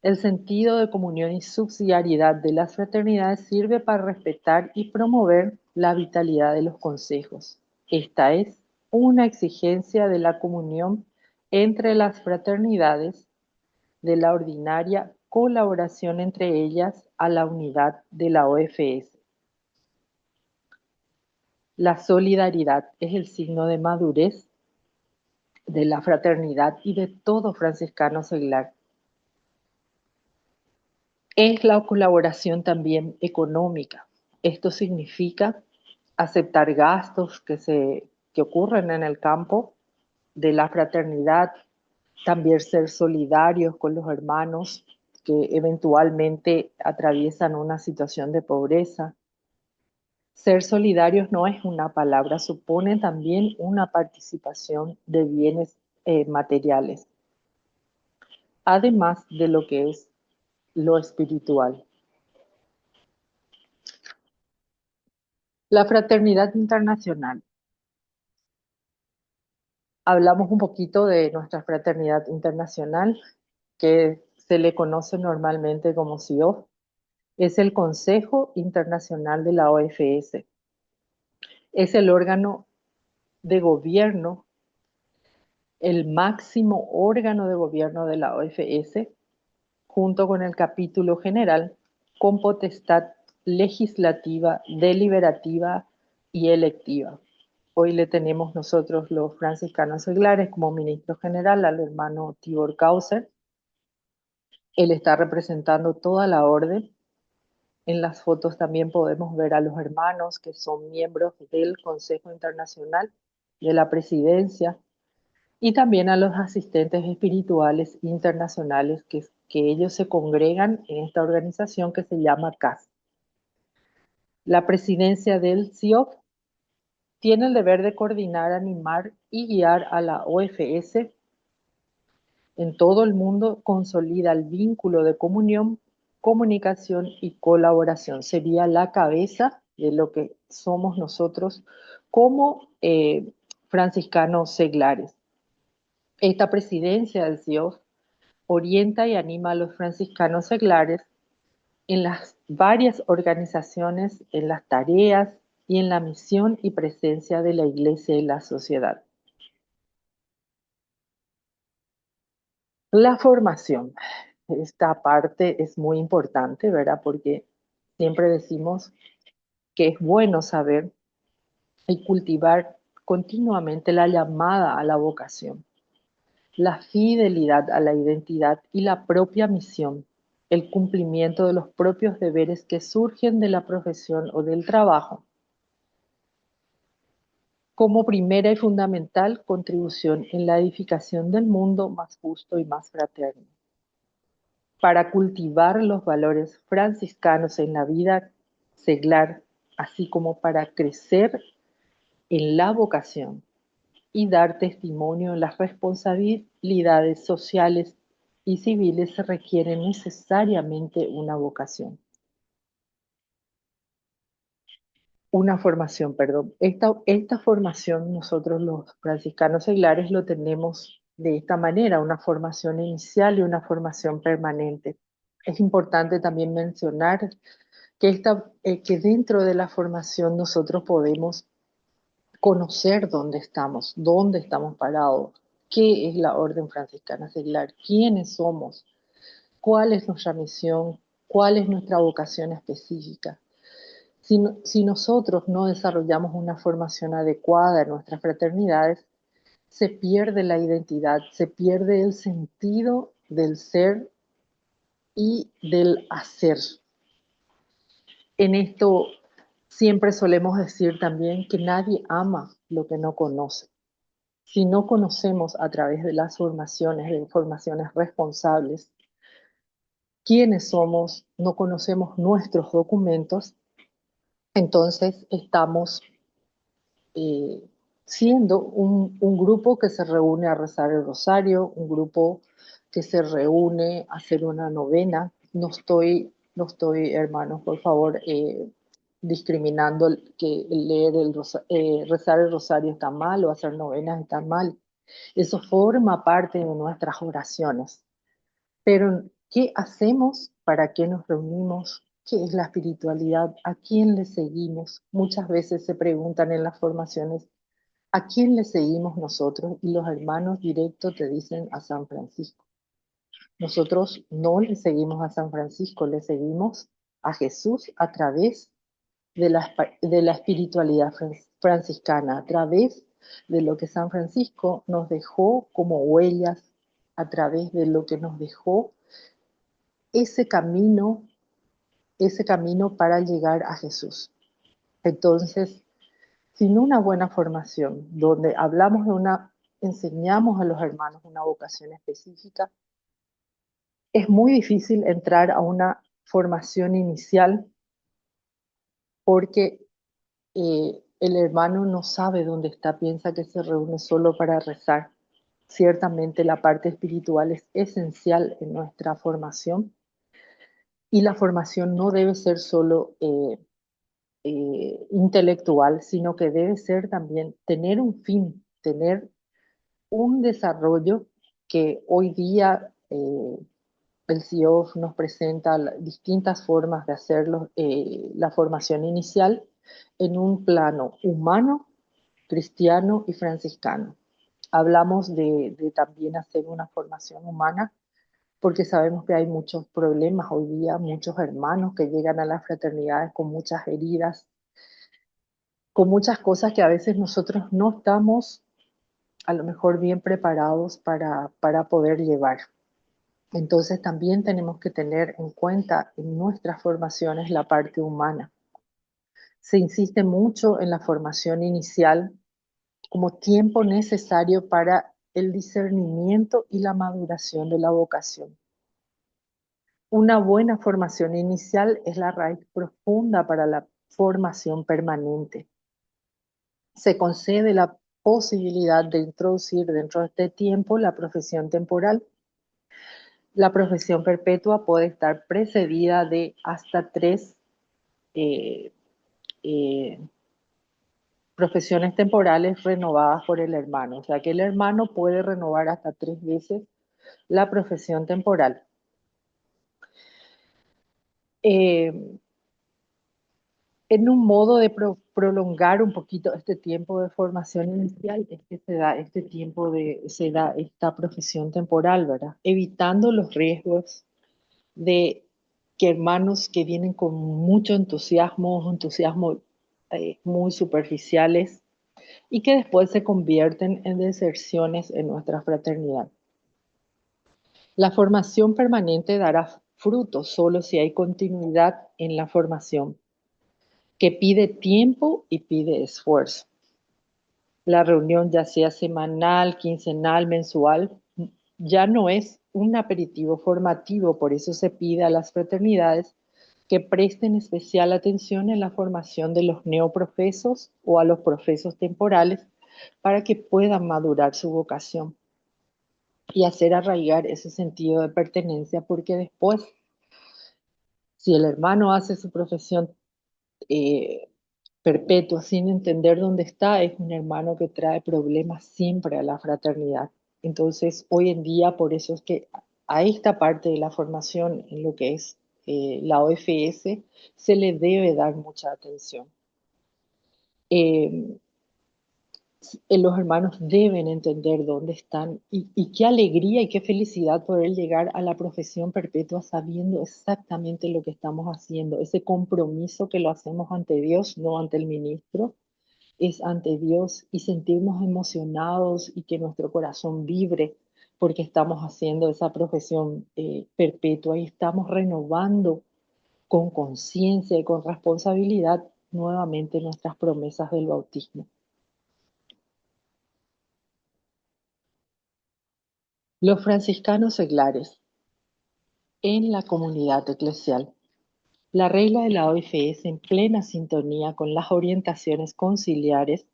El sentido de comunión y subsidiariedad de las fraternidades sirve para respetar y promover la vitalidad de los consejos. Esta es una exigencia de la comunión entre las fraternidades, de la ordinaria colaboración entre ellas a la unidad de la OFS. La solidaridad es el signo de madurez, de la fraternidad y de todo franciscano seglar es la colaboración también económica. Esto significa aceptar gastos que ocurren en el campo de la fraternidad, también ser solidarios con los hermanos que eventualmente atraviesan una situación de pobreza. Ser solidarios no es una palabra, supone también una participación de bienes materiales, además de lo que es lo espiritual. La fraternidad internacional. Hablamos un poquito de nuestra fraternidad internacional, que se le conoce normalmente como CIOF. Es el Consejo Internacional de la OFS. Es el órgano de gobierno, el máximo órgano de gobierno de la OFS, junto con el capítulo general, con potestad legislativa, deliberativa y electiva. Hoy le tenemos nosotros los franciscanos seglares como ministro general al hermano Tibor Kauser. Él está representando toda la orden. En las fotos también podemos ver a los hermanos que son miembros del Consejo Internacional, de la presidencia, y también a los asistentes espirituales internacionales que ellos se congregan en esta organización que se llama CAS. La presidencia del CIOF tiene el deber de coordinar, animar y guiar a la OFS en todo el mundo, consolida el vínculo de comunión, comunicación y colaboración. Sería la cabeza de lo que somos nosotros como franciscanos seglares. Esta presidencia del CIOF orienta y anima a los franciscanos seglares en las varias organizaciones, en las tareas y en la misión y presencia de la Iglesia en la sociedad. La formación. Esta parte es muy importante, ¿verdad? Porque siempre decimos que es bueno saber y cultivar continuamente la llamada a la vocación, la fidelidad a la identidad y la propia misión, el cumplimiento de los propios deberes que surgen de la profesión o del trabajo, como primera y fundamental contribución en la edificación del mundo más justo y más fraterno. Para cultivar los valores franciscanos en la vida seglar, así como para crecer en la vocación y dar testimonio en las responsabilidades sociales y civiles, se requiere necesariamente una vocación. Una formación, perdón. Esta formación nosotros los franciscanos seglares lo tenemos de esta manera, una formación inicial y una formación permanente. Es importante también mencionar que dentro de la formación nosotros podemos conocer dónde estamos parados, qué es la Orden Franciscana Seglar, quiénes somos, cuál es nuestra misión, cuál es nuestra vocación específica. Si nosotros no desarrollamos una formación adecuada en nuestras fraternidades, se pierde la identidad, se pierde el sentido del ser y del hacer. En esto siempre solemos decir también que nadie ama lo que no conoce. Si no conocemos a través de las formaciones, de formaciones responsables, quiénes somos, no conocemos nuestros documentos, entonces estamos siendo un grupo que se reúne a rezar el rosario, un grupo que se reúne a hacer una novena. No estoy, hermanos, por favor, discriminando que rezar el rosario está mal o hacer novenas está mal. Eso forma parte de nuestras oraciones. Pero, ¿qué hacemos? ¿Para qué nos reunimos? ¿Qué es la espiritualidad? ¿A quién le seguimos? Muchas veces se preguntan en las formaciones, ¿a quién le seguimos nosotros? Y los hermanos directos te dicen a San Francisco. Nosotros no le seguimos a San Francisco, le seguimos a Jesús a través de la espiritualidad franciscana, a través de lo que San Francisco nos dejó como huellas, a través de lo que nos dejó ese camino para llegar a Jesús. Entonces, sin una buena formación, donde enseñamos a los hermanos una vocación específica, es muy difícil entrar a una formación inicial porque el hermano no sabe dónde está, piensa que se reúne solo para rezar. Ciertamente la parte espiritual es esencial en nuestra formación y la formación no debe ser solo intelectual, sino que debe ser también tener un fin, tener un desarrollo que hoy día el CIOF nos presenta distintas formas de hacerlo, la formación inicial en un plano humano, cristiano y franciscano. Hablamos de también hacer una formación humana porque sabemos que hay muchos problemas hoy día, muchos hermanos que llegan a las fraternidades con muchas heridas, con muchas cosas que a veces nosotros no estamos a lo mejor bien preparados para poder llevar. Entonces también tenemos que tener en cuenta en nuestras formaciones la parte humana. Se insiste mucho en la formación inicial como tiempo necesario para el discernimiento y la maduración de la vocación. Una buena formación inicial es la raíz profunda para la formación permanente. Se concede la posibilidad de introducir dentro de este tiempo la profesión temporal. La profesión perpetua puede estar precedida de hasta 3 profesiones temporales renovadas por el hermano. O sea que el hermano puede renovar hasta 3 veces la profesión temporal. En un modo de prolongar un poquito este tiempo de formación inicial es que se da esta profesión temporal, ¿verdad? Evitando los riesgos de que hermanos que vienen con mucho entusiasmo muy superficiales y que después se convierten en deserciones en nuestra fraternidad. La formación permanente dará fruto solo si hay continuidad en la formación, que pide tiempo y pide esfuerzo. La reunión, ya sea semanal, quincenal, mensual, ya no es un aperitivo formativo, por eso se pide a las fraternidades que presten especial atención en la formación de los neoprofesos o a los profesos temporales para que puedan madurar su vocación y hacer arraigar ese sentido de pertenencia, porque después, si el hermano hace su profesión perpetua sin entender dónde está, es un hermano que trae problemas siempre a la fraternidad. Entonces, hoy en día, por eso es que a esta parte de la formación, en lo que es la OFS, se le debe dar mucha atención. Los hermanos deben entender dónde están y qué alegría y qué felicidad poder llegar a la profesión perpetua sabiendo exactamente lo que estamos haciendo, ese compromiso que lo hacemos ante Dios, no ante el ministro, es ante Dios, y sentirnos emocionados y que nuestro corazón vibre porque estamos haciendo esa profesión perpetua y estamos renovando con conciencia y con responsabilidad nuevamente nuestras promesas del bautismo. Los franciscanos seglares en la comunidad eclesial. La regla de la OFS, en plena sintonía con las orientaciones conciliares,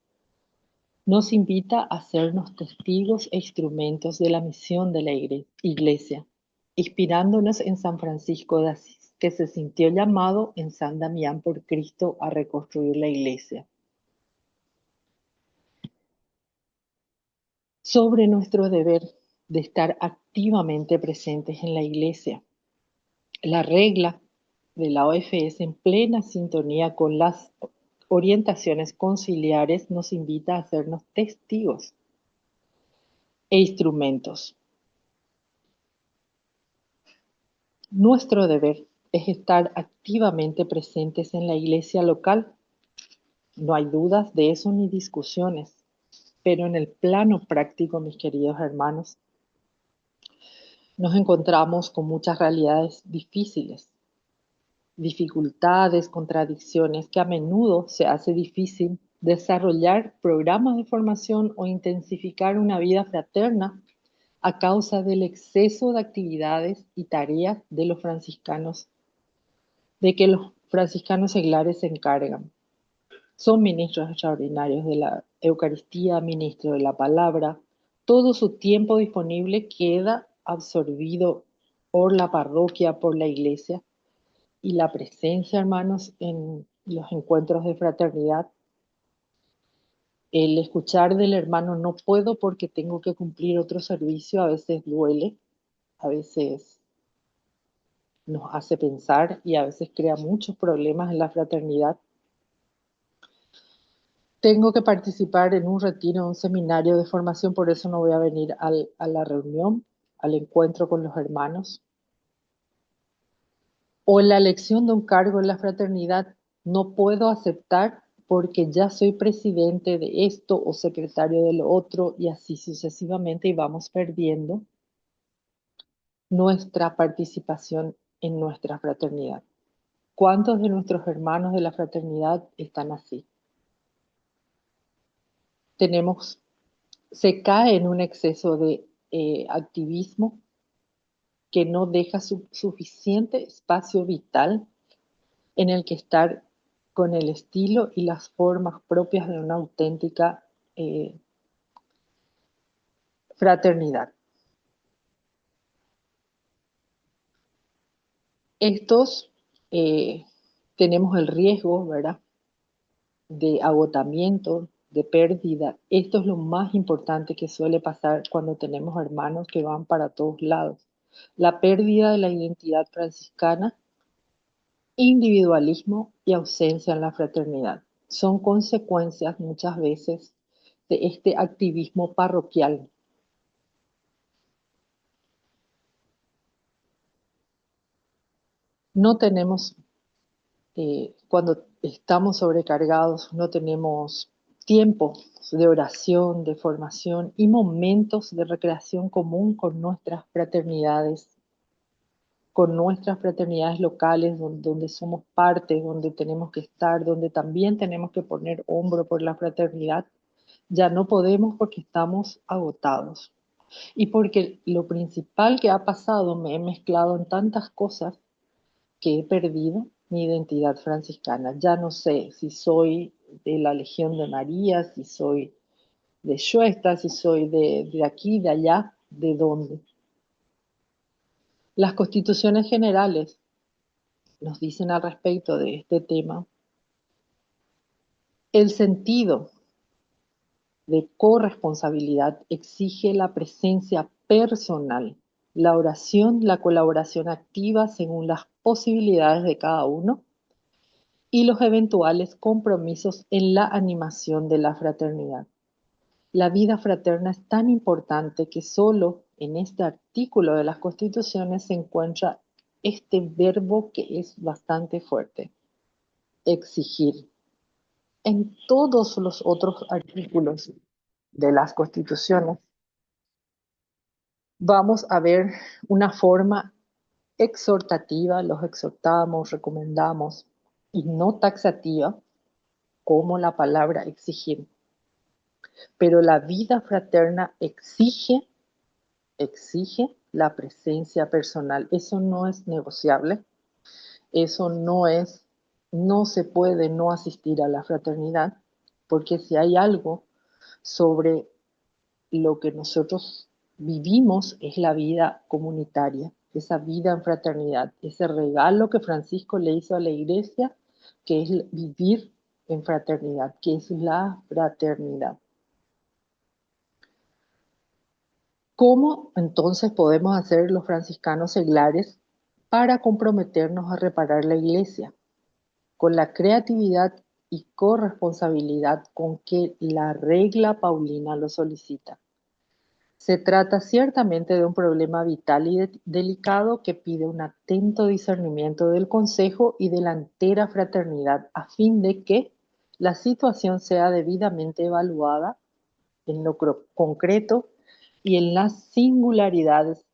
nos invita a hacernos testigos e instrumentos de la misión de la Iglesia, inspirándonos en San Francisco de Asís, que se sintió llamado en San Damián por Cristo a reconstruir la Iglesia. Sobre nuestro deber de estar activamente presentes en la Iglesia. La regla de la OFS, en plena sintonía con las orientaciones conciliares, nos invita a hacernos testigos e instrumentos. Nuestro deber es estar activamente presentes en la iglesia local. No hay dudas de eso ni discusiones. Pero en el plano práctico, mis queridos hermanos, nos encontramos con muchas realidades difíciles, dificultades, contradicciones, que a menudo se hace difícil desarrollar programas de formación o intensificar una vida fraterna a causa del exceso de actividades y tareas de los franciscanos, de que los franciscanos seglares se encargan. Son ministros extraordinarios de la Eucaristía, ministros de la palabra. Todo su tiempo disponible queda absorbido por la parroquia, por la iglesia, y la presencia, hermanos, en los encuentros de fraternidad. El escuchar del hermano no puedo porque tengo que cumplir otro servicio a veces duele, a veces nos hace pensar y a veces crea muchos problemas en la fraternidad. Tengo que participar en un retiro, en un seminario de formación, por eso no voy a venir a la reunión, al encuentro con los hermanos. O la elección de un cargo en la fraternidad no puedo aceptar porque ya soy presidente de esto o secretario de lo otro, y así sucesivamente, y vamos perdiendo nuestra participación en nuestra fraternidad. ¿Cuántos de nuestros hermanos de la fraternidad están así? Se cae en un exceso de activismo que no deja suficiente espacio vital en el que estar con el estilo y las formas propias de una auténtica fraternidad. Estos tenemos el riesgo, ¿verdad?, de agotamiento, de pérdida. Esto es lo más importante que suele pasar cuando tenemos hermanos que van para todos lados. La pérdida de la identidad franciscana, individualismo y ausencia en la fraternidad. Son consecuencias muchas veces de este activismo parroquial. No tenemos, cuando estamos sobrecargados, no tenemos tiempo de oración, de formación y momentos de recreación común con nuestras fraternidades locales, donde somos parte, donde tenemos que estar, donde también tenemos que poner hombro por la fraternidad. Ya no podemos porque estamos agotados. Y porque lo principal que ha pasado, me he mezclado en tantas cosas que he perdido mi identidad franciscana. Ya no sé si soy de la Legión de María, si soy de Schuesta, si soy de aquí, de allá, de dónde. Las constituciones generales nos dicen al respecto de este tema el sentido de corresponsabilidad exige la presencia personal, la oración, la colaboración activa según las posibilidades de cada uno y los eventuales compromisos en la animación de la fraternidad. La vida fraterna es tan importante que solo en este artículo de las Constituciones se encuentra este verbo que es bastante fuerte: exigir. En todos los otros artículos de las Constituciones vamos a ver una forma exhortativa, los exhortamos, recomendamos, y no taxativa, como la palabra exigir. Pero la vida fraterna exige la presencia personal. Eso no es negociable. Eso no se puede no asistir a la fraternidad, porque si hay algo sobre lo que nosotros vivimos es la vida comunitaria, esa vida en fraternidad, ese regalo que Francisco le hizo a la iglesia, que es vivir en fraternidad, que es la fraternidad. ¿Cómo entonces podemos hacer los franciscanos seglares para comprometernos a reparar la iglesia? Con la creatividad y corresponsabilidad con que la regla paulina lo solicita. Se trata ciertamente de un problema vital y delicado que pide un atento discernimiento del Consejo y de la entera fraternidad a fin de que la situación sea debidamente evaluada en lo concreto y en las singularidades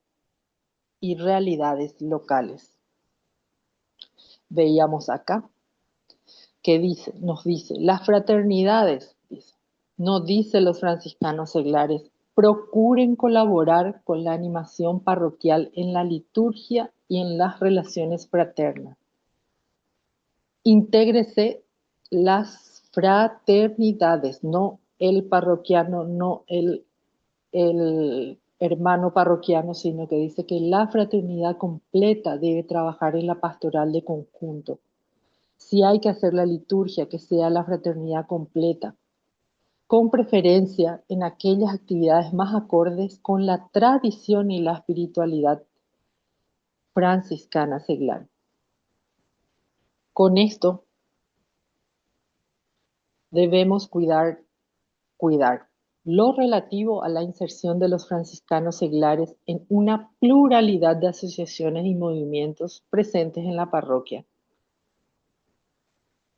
y realidades locales. Veíamos acá que nos dice, las fraternidades, dice, no dice los franciscanos seglares, procuren colaborar con la animación parroquial en la liturgia y en las relaciones fraternas. Intégrese las fraternidades, no el parroquiano, no el hermano parroquiano, sino que dice que la fraternidad completa debe trabajar en la pastoral de conjunto. Si hay que hacer la liturgia, que sea la fraternidad completa, con preferencia en aquellas actividades más acordes con la tradición y la espiritualidad franciscana seglar. Con esto debemos cuidar lo relativo a la inserción de los franciscanos seglares en una pluralidad de asociaciones y movimientos presentes en la parroquia.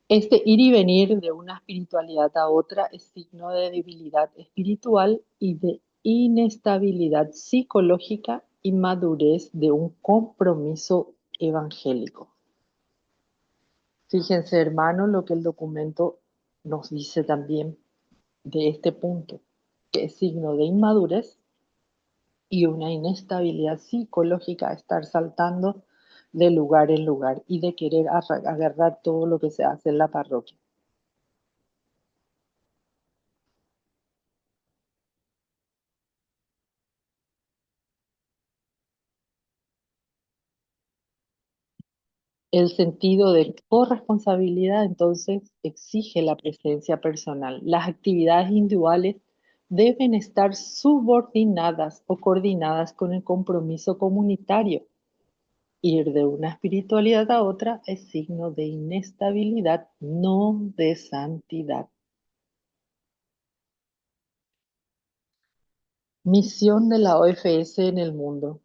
Este ir y venir de una espiritualidad a otra es signo de debilidad espiritual y de inestabilidad psicológica y madurez de un compromiso evangélico. Fíjense, hermanos, lo que el documento nos dice también de este punto, que es signo de inmadurez y una inestabilidad psicológica, estar saltando de lugar en lugar y de querer agarrar todo lo que se hace en la parroquia. El sentido de corresponsabilidad entonces exige la presencia personal. Las actividades individuales deben estar subordinadas o coordinadas con el compromiso comunitario. Ir de una espiritualidad a otra es signo de inestabilidad, no de santidad. Misión de la OFS en el mundo.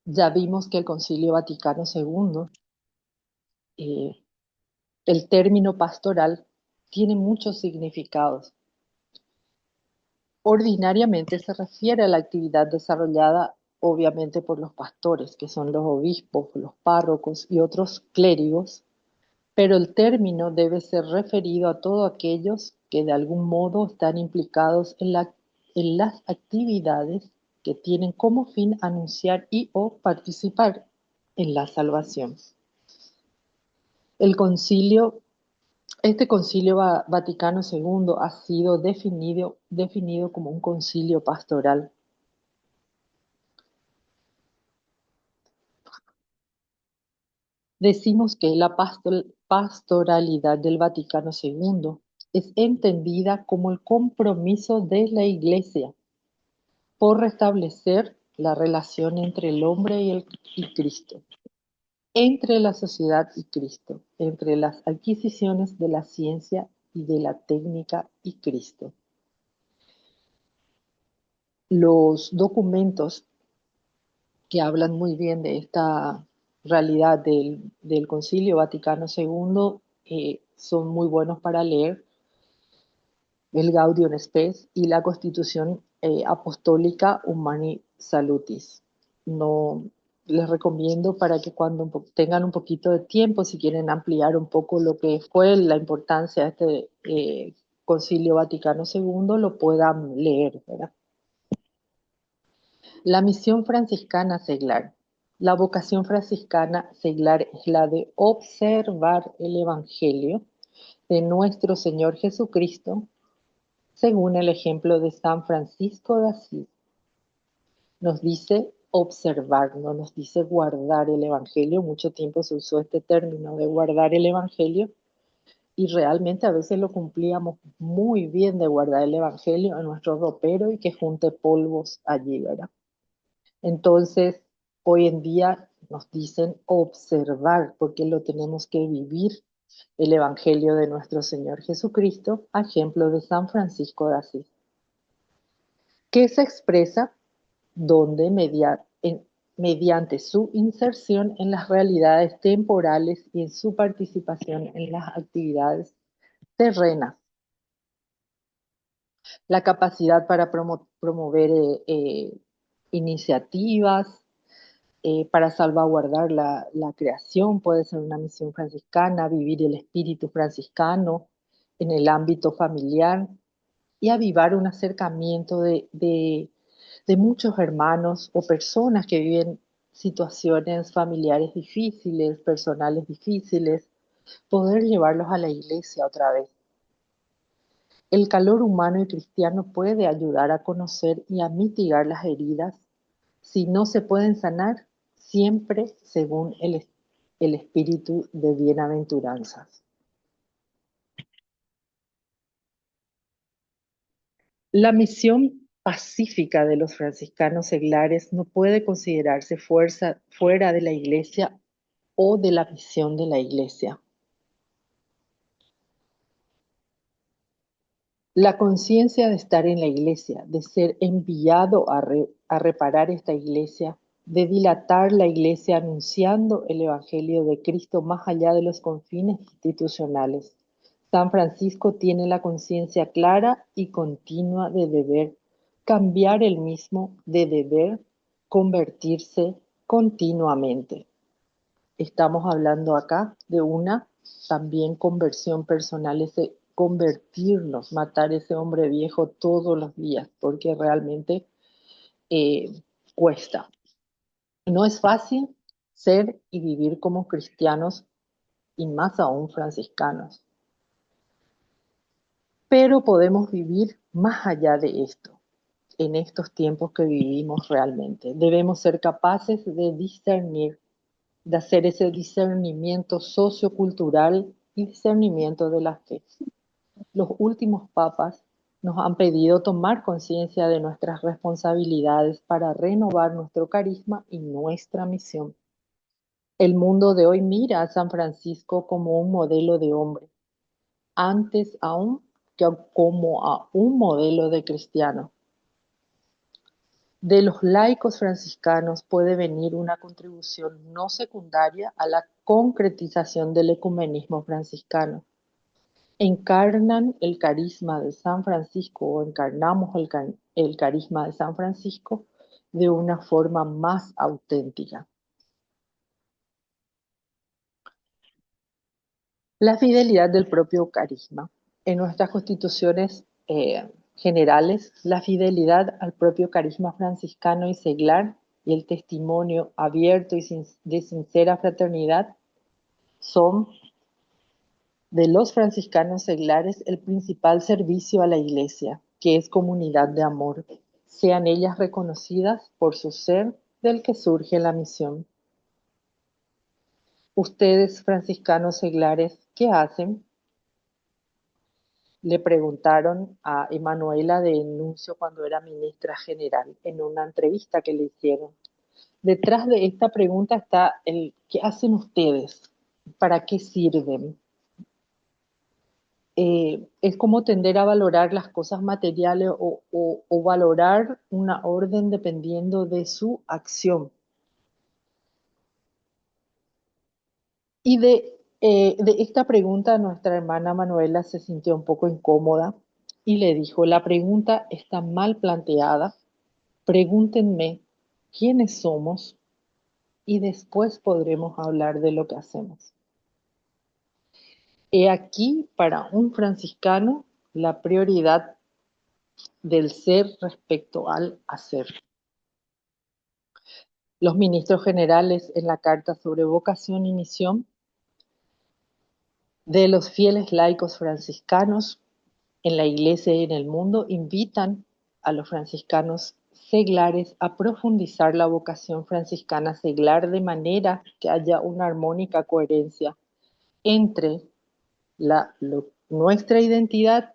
Ya vimos que el Concilio Vaticano II, el término pastoral, tiene muchos significados. Ordinariamente se refiere a la actividad desarrollada obviamente por los pastores, que son los obispos, los párrocos y otros clérigos, pero el término debe ser referido a todos aquellos que de algún modo están implicados en las actividades que tienen como fin anunciar y o participar en la salvación. Este Concilio Vaticano II ha sido definido como un concilio pastoral. Decimos que la pastoralidad del Vaticano II es entendida como el compromiso de la Iglesia por restablecer la relación entre el hombre y Cristo, entre la sociedad y Cristo, entre las adquisiciones de la ciencia y de la técnica y Cristo. Los documentos que hablan muy bien de esta realidad del Concilio Vaticano II son muy buenos para leer. El Gaudium Spes y la Constitución Apostólica Humani Salutis. No, les recomiendo para que cuando tengan un poquito de tiempo, si quieren ampliar un poco lo que fue la importancia de este Concilio Vaticano II, lo puedan leer, ¿verdad? La misión franciscana seglar. La vocación franciscana seglar es la de observar el Evangelio de nuestro Señor Jesucristo según el ejemplo de San Francisco de Asís. Nos dice observar, no nos dice guardar el Evangelio. Mucho tiempo se usó este término de guardar el Evangelio y realmente a veces lo cumplíamos muy bien de guardar el Evangelio en nuestro ropero y que junte polvos allí, ¿verdad? Entonces, hoy en día nos dicen observar, porque lo tenemos que vivir, el Evangelio de nuestro Señor Jesucristo, a ejemplo de San Francisco de Asís, que se expresa mediante su inserción en las realidades temporales y en su participación en las actividades terrenas. La capacidad para promover iniciativas para salvaguardar la creación puede ser una misión franciscana, vivir el espíritu franciscano en el ámbito familiar y avivar un acercamiento de muchos hermanos o personas que viven situaciones familiares difíciles, personales difíciles, poder llevarlos a la iglesia otra vez. El calor humano y cristiano puede ayudar a conocer y a mitigar las heridas. Si no se pueden sanar, siempre según el espíritu de bienaventuranzas. La misión pacífica de los franciscanos seglares no puede considerarse fuera de la iglesia o de la misión de la iglesia. La conciencia de estar en la iglesia, de ser enviado a reparar esta iglesia, de dilatar la iglesia anunciando el Evangelio de Cristo más allá de los confines institucionales. San Francisco tiene la conciencia clara y continua de deber cambiar el mismo, de deber convertirse continuamente. Estamos hablando acá de una también conversión personal, ese convertirnos, matar ese hombre viejo todos los días, porque realmente cuesta. No es fácil ser y vivir como cristianos y más aún franciscanos, pero podemos vivir más allá de esto, en estos tiempos que vivimos realmente. Debemos ser capaces de discernir, de hacer ese discernimiento sociocultural y discernimiento de la fe. Los últimos papas nos han pedido tomar conciencia de nuestras responsabilidades para renovar nuestro carisma y nuestra misión. El mundo de hoy mira a San Francisco como un modelo de hombre, antes aún que como a un modelo de cristiano. De los laicos franciscanos puede venir una contribución no secundaria a la concretización del ecumenismo franciscano. Encarnan el carisma de San Francisco o encarnamos el carisma de San Francisco de una forma más auténtica. La fidelidad del propio carisma. En nuestras constituciones generales, la fidelidad al propio carisma franciscano y seglar y el testimonio abierto y de sincera fraternidad son de los franciscanos seglares el principal servicio a la Iglesia, que es comunidad de amor. Sean ellas reconocidas por su ser del que surge la misión. Ustedes, franciscanos seglares, ¿qué hacen? Le preguntaron a Emanuela de Nuncio cuando era ministra general en una entrevista que le hicieron. Detrás de esta pregunta está el ¿qué hacen ustedes? ¿Para qué sirven? Es como tender a valorar las cosas materiales o valorar una orden dependiendo de su acción. Y de esta pregunta nuestra hermana Manuela se sintió un poco incómoda y le dijo, la pregunta está mal planteada, pregúntenme quiénes somos y después podremos hablar de lo que hacemos. He aquí para un franciscano la prioridad del ser respecto al hacer. Los ministros generales en la Carta sobre Vocación y Misión de los fieles laicos franciscanos en la Iglesia y en el mundo invitan a los franciscanos seglares a profundizar la vocación franciscana seglar de manera que haya una armónica coherencia entre nuestra identidad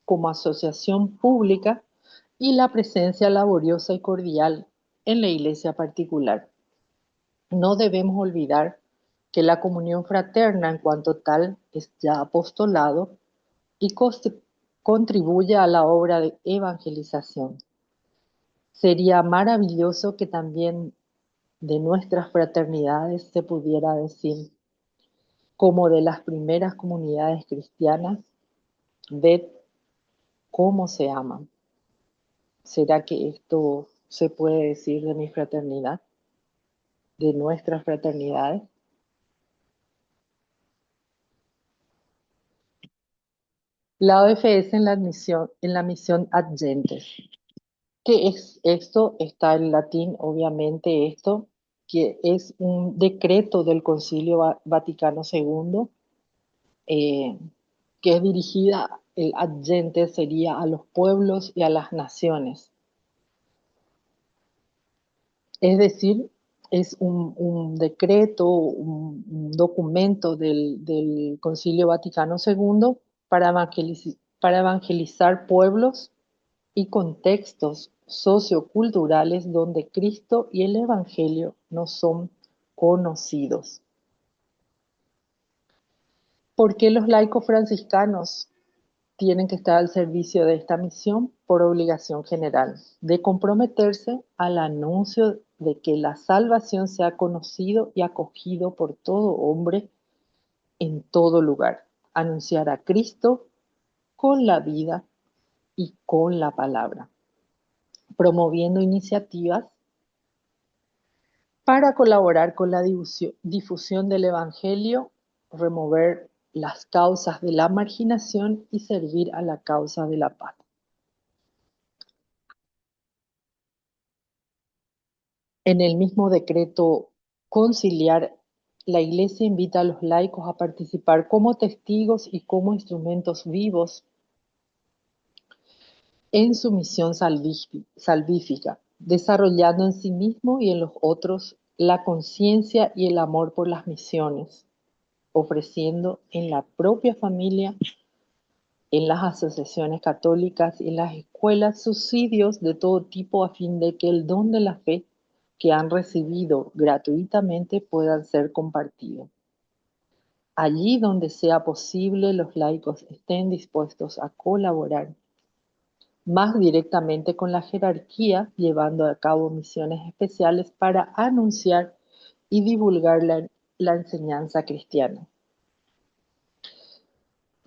como asociación pública y la presencia laboriosa y cordial en la iglesia particular. No debemos olvidar que la comunión fraterna en cuanto tal es ya apostolado y contribuye a la obra de evangelización. Sería maravilloso que también de nuestras fraternidades, se pudiera decir, como de las primeras comunidades cristianas, ved cómo se aman. ¿Será que esto se puede decir de mi fraternidad, de nuestras fraternidades? La OFS en la misión Ad Gentes. ¿Qué es esto? Está en latín, obviamente, esto, que es un decreto del Concilio Vaticano II, que es dirigida, el Ad Gentes sería a los pueblos y a las naciones. Es decir, es un decreto, un documento del Concilio Vaticano II para evangelizar pueblos y contextos socioculturales donde Cristo y el Evangelio no son conocidos. ¿Por qué los laicos franciscanos tienen que estar al servicio de esta misión? Por obligación general, de comprometerse al anuncio de que la salvación sea conocido y acogido por todo hombre en todo lugar. Anunciar a Cristo con la vida y con la palabra, promoviendo iniciativas para colaborar con la difusión del Evangelio, remover las causas de la marginación y servir a la causa de la paz. En el mismo decreto conciliar, la Iglesia invita a los laicos a participar como testigos y como instrumentos vivos en su misión salvífica, desarrollando en sí mismo y en los otros la conciencia y el amor por las misiones, ofreciendo en la propia familia, en las asociaciones católicas y en las escuelas subsidios de todo tipo a fin de que el don de la fe que han recibido gratuitamente puedan ser compartidos. Allí donde sea posible, los laicos estén dispuestos a colaborar más directamente con la jerarquía, llevando a cabo misiones especiales para anunciar y divulgar la enseñanza cristiana.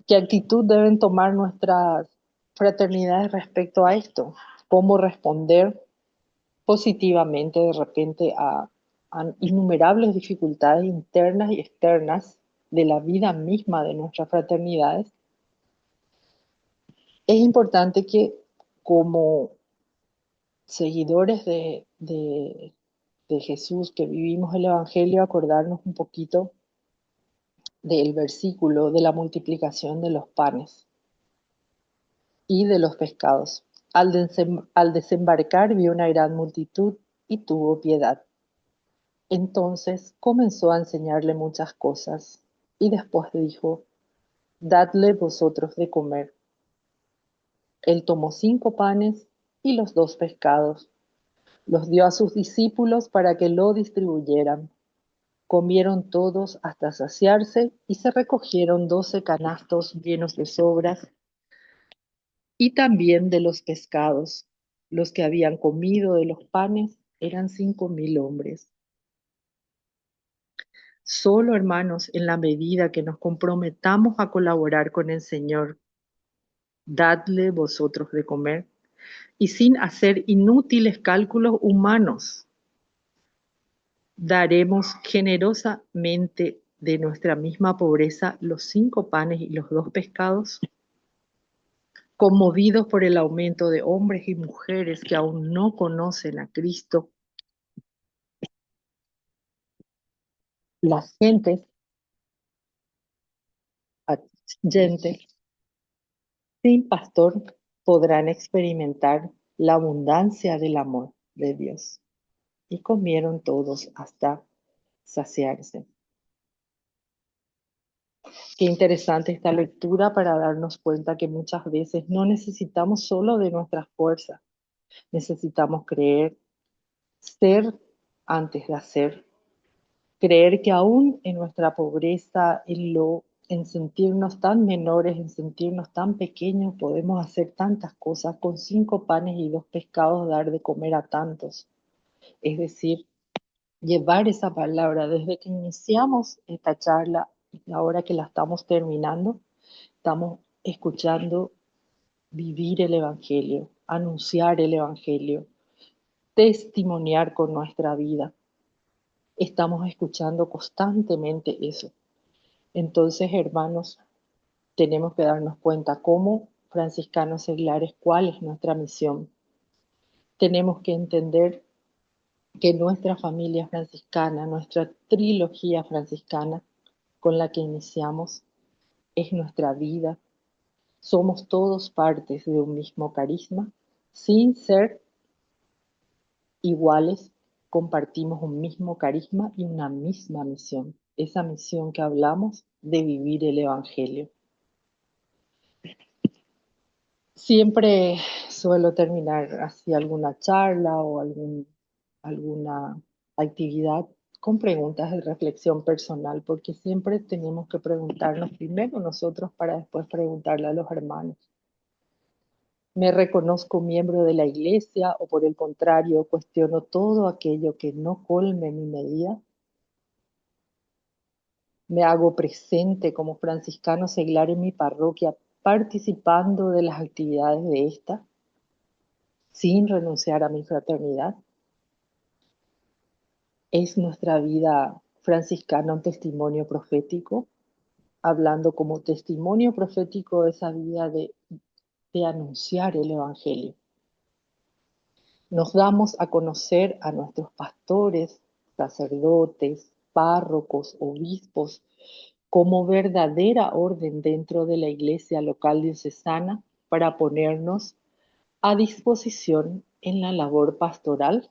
¿Qué actitud deben tomar nuestras fraternidades respecto a esto? ¿Cómo responder positivamente de repente a innumerables dificultades internas y externas de la vida misma de nuestras fraternidades? Es importante que como seguidores de Jesús, que vivimos el Evangelio, acordarnos un poquito del versículo de la multiplicación de los panes y de los pescados. Al desembarcar vio una gran multitud y tuvo piedad. Entonces comenzó a enseñarle muchas cosas y después dijo, dadle vosotros de comer. Él tomó 5 panes y los 2 pescados, los dio a sus discípulos para que lo distribuyeran. Comieron todos hasta saciarse y se recogieron 12 canastos llenos de sobras y también de los pescados. Los que habían comido de los panes eran 5.000 hombres. Solo, hermanos, en la medida que nos comprometamos a colaborar con el Señor, dadle vosotros de comer, y sin hacer inútiles cálculos humanos, daremos generosamente de nuestra misma pobreza los 5 panes y los 2 pescados, conmovidos por el aumento de hombres y mujeres que aún no conocen a Cristo. Las gentes sin pastor podrán experimentar la abundancia del amor de Dios. Y comieron todos hasta saciarse. Qué interesante esta lectura para darnos cuenta que muchas veces no necesitamos solo de nuestras fuerzas, necesitamos creer, ser antes de hacer, creer que aún en nuestra pobreza, en sentirnos tan menores, en sentirnos tan pequeños, podemos hacer tantas cosas, con 5 panes y 2 pescados dar de comer a tantos. Es decir, llevar esa palabra desde que iniciamos esta charla y ahora que la estamos terminando, estamos escuchando vivir el Evangelio, anunciar el Evangelio, testimoniar con nuestra vida. Estamos escuchando constantemente eso. Entonces, hermanos, tenemos que darnos cuenta como franciscanos seglares cuál es nuestra misión. Tenemos que entender que nuestra familia franciscana, nuestra trilogía franciscana con la que iniciamos, es nuestra vida. Somos todos partes de un mismo carisma, sin ser iguales, compartimos un mismo carisma y una misma misión. Esa misión que hablamos de vivir el Evangelio. Siempre suelo terminar así alguna charla o alguna actividad con preguntas de reflexión personal, porque siempre tenemos que preguntarnos primero nosotros para después preguntarle a los hermanos. ¿Me reconozco miembro de la Iglesia o por el contrario cuestiono todo aquello que no colme mi medida? ¿Me hago presente como franciscano seglar en mi parroquia participando de las actividades de esta, sin renunciar a mi fraternidad? ¿Es nuestra vida franciscana un testimonio profético? Hablando como testimonio profético de esa vida de anunciar el Evangelio. Nos damos a conocer a nuestros pastores, sacerdotes, párrocos, obispos, como verdadera orden dentro de la iglesia local diocesana para ponernos a disposición en la labor pastoral.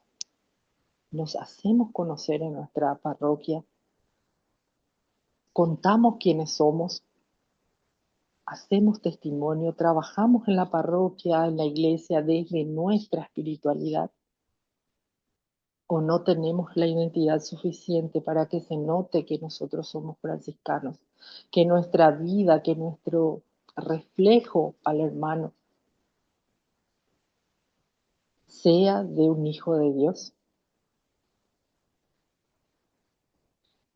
Nos hacemos conocer en nuestra parroquia, contamos quiénes somos, hacemos testimonio, trabajamos en la parroquia, en la iglesia desde nuestra espiritualidad, o no tenemos la identidad suficiente para que se note que nosotros somos franciscanos, que nuestra vida, que nuestro reflejo al hermano sea de un hijo de Dios.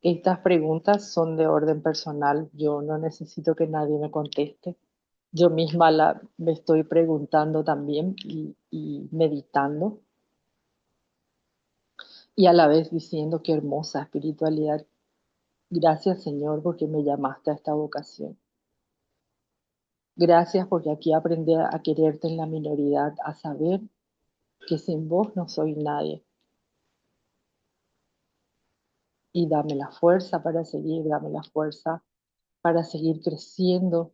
Estas preguntas son de orden personal, yo no necesito que nadie me conteste. Yo misma me estoy preguntando también y meditando y a la vez diciendo qué hermosa espiritualidad. Gracias, Señor, porque me llamaste a esta vocación. Gracias porque aquí aprendí a quererte en la minoridad, a saber que sin vos no soy nadie. Y dame la fuerza para seguir, dame la fuerza para seguir creciendo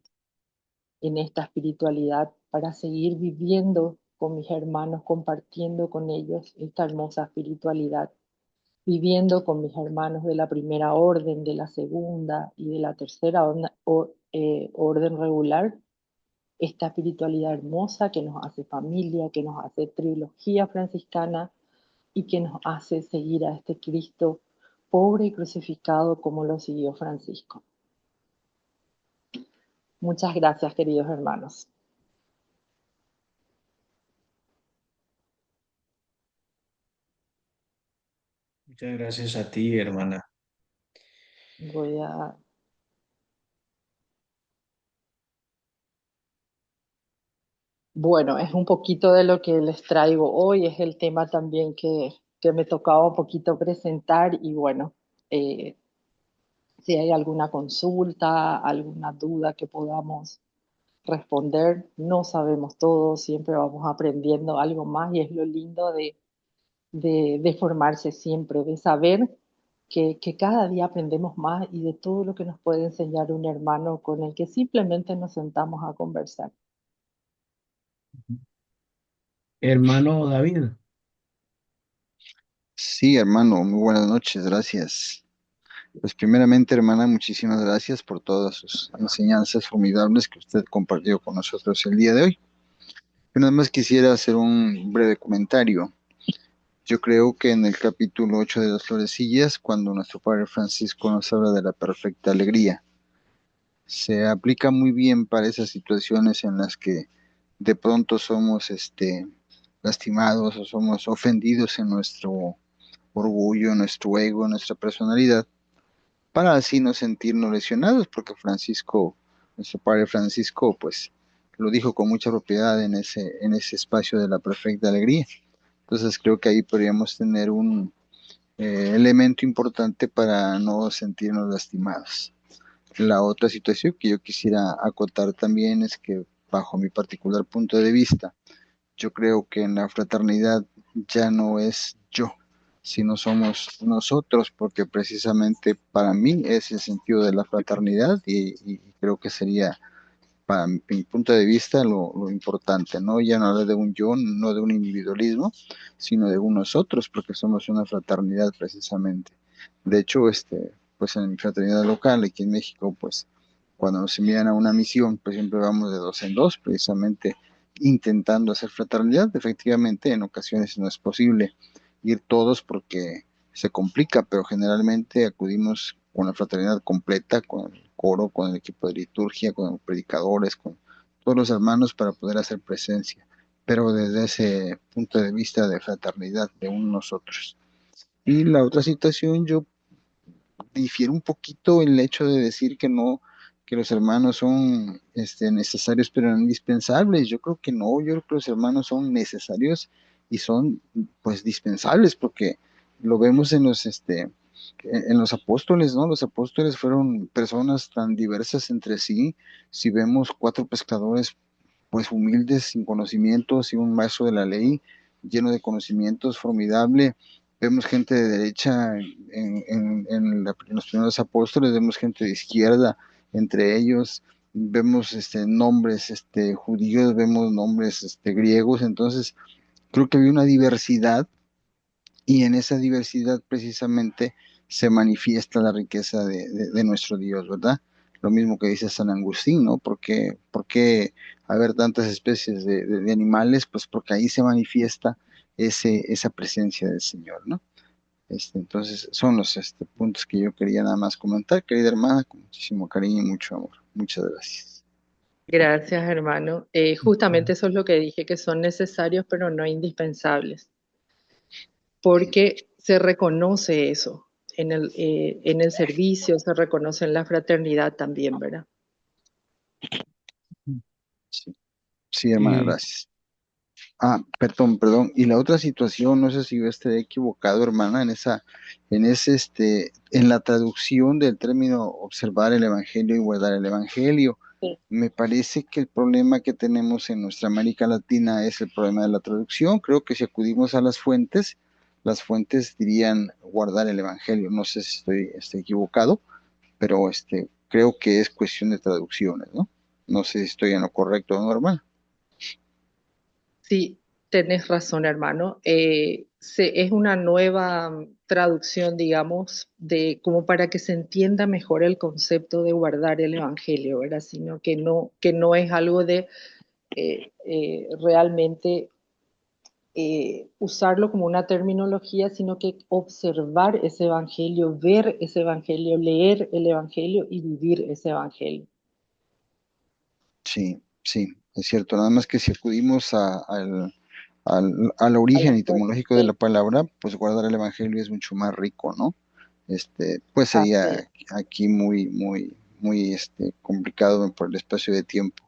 en esta espiritualidad, para seguir viviendo con mis hermanos, compartiendo con ellos esta hermosa espiritualidad, viviendo con mis hermanos de la primera orden, de la segunda y de la tercera orden regular, esta espiritualidad hermosa que nos hace familia, que nos hace trilogía franciscana y que nos hace seguir a este Cristo pobre y crucificado como lo siguió Francisco. Muchas gracias, queridos hermanos. Muchas gracias a ti, hermana. Voy a... Bueno, es un poquito de lo que les traigo hoy, es el tema también que me tocaba un poquito presentar y bueno, si hay alguna consulta, alguna duda que podamos responder, no sabemos todo, siempre vamos aprendiendo algo más y es lo lindo de formarse siempre, de saber que cada día aprendemos más y de todo lo que nos puede enseñar un hermano con el que simplemente nos sentamos a conversar. Hermano David, Sí, hermano, muy buenas noches, gracias. Pues primeramente, hermana, muchísimas gracias por todas sus enseñanzas formidables que usted compartió con nosotros el día de hoy. Yo nada más quisiera hacer un breve comentario. Yo creo que en el capítulo 8 de las Florecillas, cuando nuestro Padre Francisco nos habla de la perfecta alegría, se aplica muy bien para esas situaciones en las que de pronto somos lastimados o somos ofendidos en nuestro orgullo, nuestro ego, nuestra personalidad, para así no sentirnos lesionados, porque Francisco, nuestro padre Francisco, pues lo dijo con mucha propiedad en ese espacio de la perfecta alegría. Entonces creo que ahí podríamos tener un elemento importante para no sentirnos lastimados. La otra situación que yo quisiera acotar también es que, bajo mi particular punto de vista, yo creo que en la fraternidad ya no es yo, sino somos nosotros, porque precisamente para mí es el sentido de la fraternidad y creo que sería, para mi punto de vista, lo importante, ¿no? Ya no hablar de un yo, no de un individualismo, sino de un nosotros, porque somos una fraternidad precisamente. De hecho, pues en mi fraternidad local, aquí en México, pues cuando nos envían a una misión, pues siempre vamos de dos en dos, precisamente intentando hacer fraternidad. Efectivamente, en ocasiones no es posible ir todos porque se complica, pero generalmente acudimos con la fraternidad completa, con el coro, con el equipo de liturgia, con los predicadores, con todos los hermanos para poder hacer presencia, pero desde ese punto de vista de fraternidad, de un nosotros. Y la otra situación, yo difiere un poquito el hecho de decir que no, que los hermanos son necesarios pero no indispensables. Yo creo que no, yo creo que los hermanos son necesarios y son pues dispensables porque lo vemos en los apóstoles, ¿no? Los apóstoles fueron personas tan diversas entre sí. Si vemos cuatro pescadores pues humildes, sin conocimientos, y un maestro de la ley lleno de conocimientos, formidable. Vemos gente de derecha en los primeros apóstoles, vemos gente de izquierda entre ellos, vemos nombres judíos, vemos nombres griegos, entonces creo que había una diversidad y en esa diversidad precisamente se manifiesta la riqueza de nuestro Dios, ¿verdad? Lo mismo que dice San Agustín, ¿no? Por qué haber tantas especies de animales? Pues porque ahí se manifiesta esa presencia del Señor, ¿no? Entonces son los puntos que yo quería nada más comentar, querida hermana, con muchísimo cariño y mucho amor. Muchas gracias. Gracias, hermano. Justamente eso es lo que dije, que son necesarios pero no indispensables, porque se reconoce eso en el servicio, se reconoce en la fraternidad también, ¿verdad? Sí, sí, hermana, Sí, gracias. Ah, perdón. Y la otra situación, no sé si yo esté equivocado, hermana, en la traducción del término observar el evangelio y guardar el evangelio. Sí. Me parece que el problema que tenemos en nuestra América Latina es el problema de la traducción. Creo que si acudimos a las fuentes dirían guardar el evangelio. No sé si estoy equivocado, pero creo que es cuestión de traducciones, ¿no? No sé si estoy en lo correcto o no, hermana. Sí, tenés razón, hermano. Es una nueva traducción, digamos, de como para que se entienda mejor el concepto de guardar el evangelio, ¿verdad? Sino que no es algo de realmente usarlo como una terminología, sino que observar ese evangelio, ver ese evangelio, leer el evangelio y vivir ese evangelio. Sí, sí, es cierto. Nada más que si acudimos al A la origen fuerza. etimológico de la Sí, palabra, pues guardar el evangelio es mucho más rico, ¿no? Pues así es. sería aquí muy complicado por el espacio de tiempo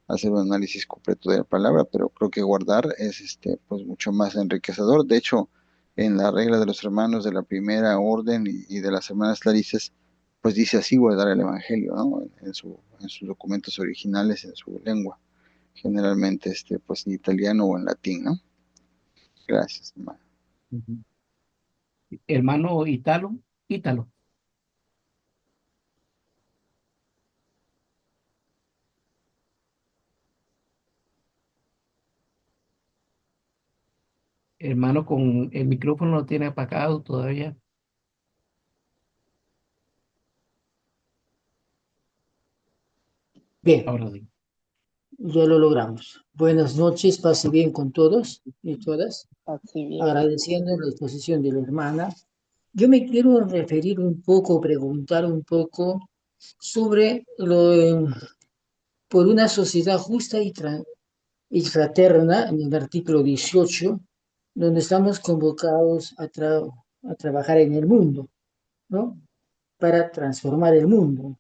hacer un análisis completo de la palabra, pero creo que guardar es pues mucho más enriquecedor. De hecho, en la regla de los hermanos de la primera orden y de las hermanas Clarices, pues dice así guardar el evangelio, ¿no? En sus documentos originales, en su lengua, generalmente pues en italiano o en latín, ¿no? Gracias, hermano. ujú. Hermano Ítalo. Hermano, con el micrófono lo tiene apagado todavía. Bien, Ahora sí. ya lo logramos. Buenas noches, pase bien con todos y todas. Así bien. Agradeciendo la exposición de la hermana. Yo me quiero referir un poco, preguntar un poco sobre por una sociedad justa y fraterna, en el artículo 18, donde estamos convocados a trabajar en el mundo, ¿no? Para transformar el mundo.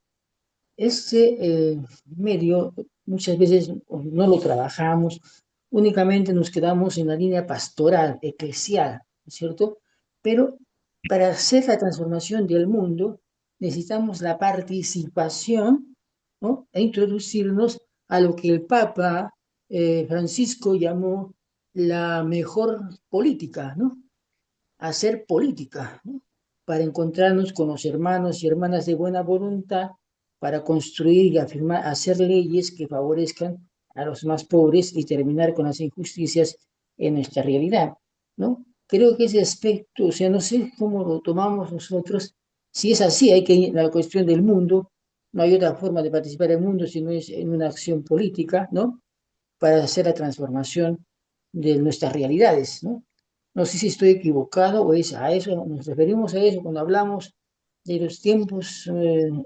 Medio muchas veces no lo trabajamos, únicamente nos quedamos en la línea pastoral, eclesial, ¿no es cierto? Pero para hacer la transformación del mundo necesitamos la participación, ¿no? E introducirnos a lo que el Papa Francisco llamó la mejor política, ¿no? Hacer política, ¿no? Para encontrarnos con los hermanos y hermanas de buena voluntad, para construir y afirmar, hacer leyes que favorezcan a los más pobres y terminar con las injusticias en nuestra realidad, ¿no? Creo que ese aspecto, o sea, no sé cómo lo tomamos nosotros. Si es así, hay que la cuestión del mundo, no hay otra forma de participar en el mundo si no es en una acción política, ¿no? Para hacer la transformación de nuestras realidades, ¿no? No sé si estoy equivocado o es a eso, nos referimos a eso cuando hablamos de los tiempos,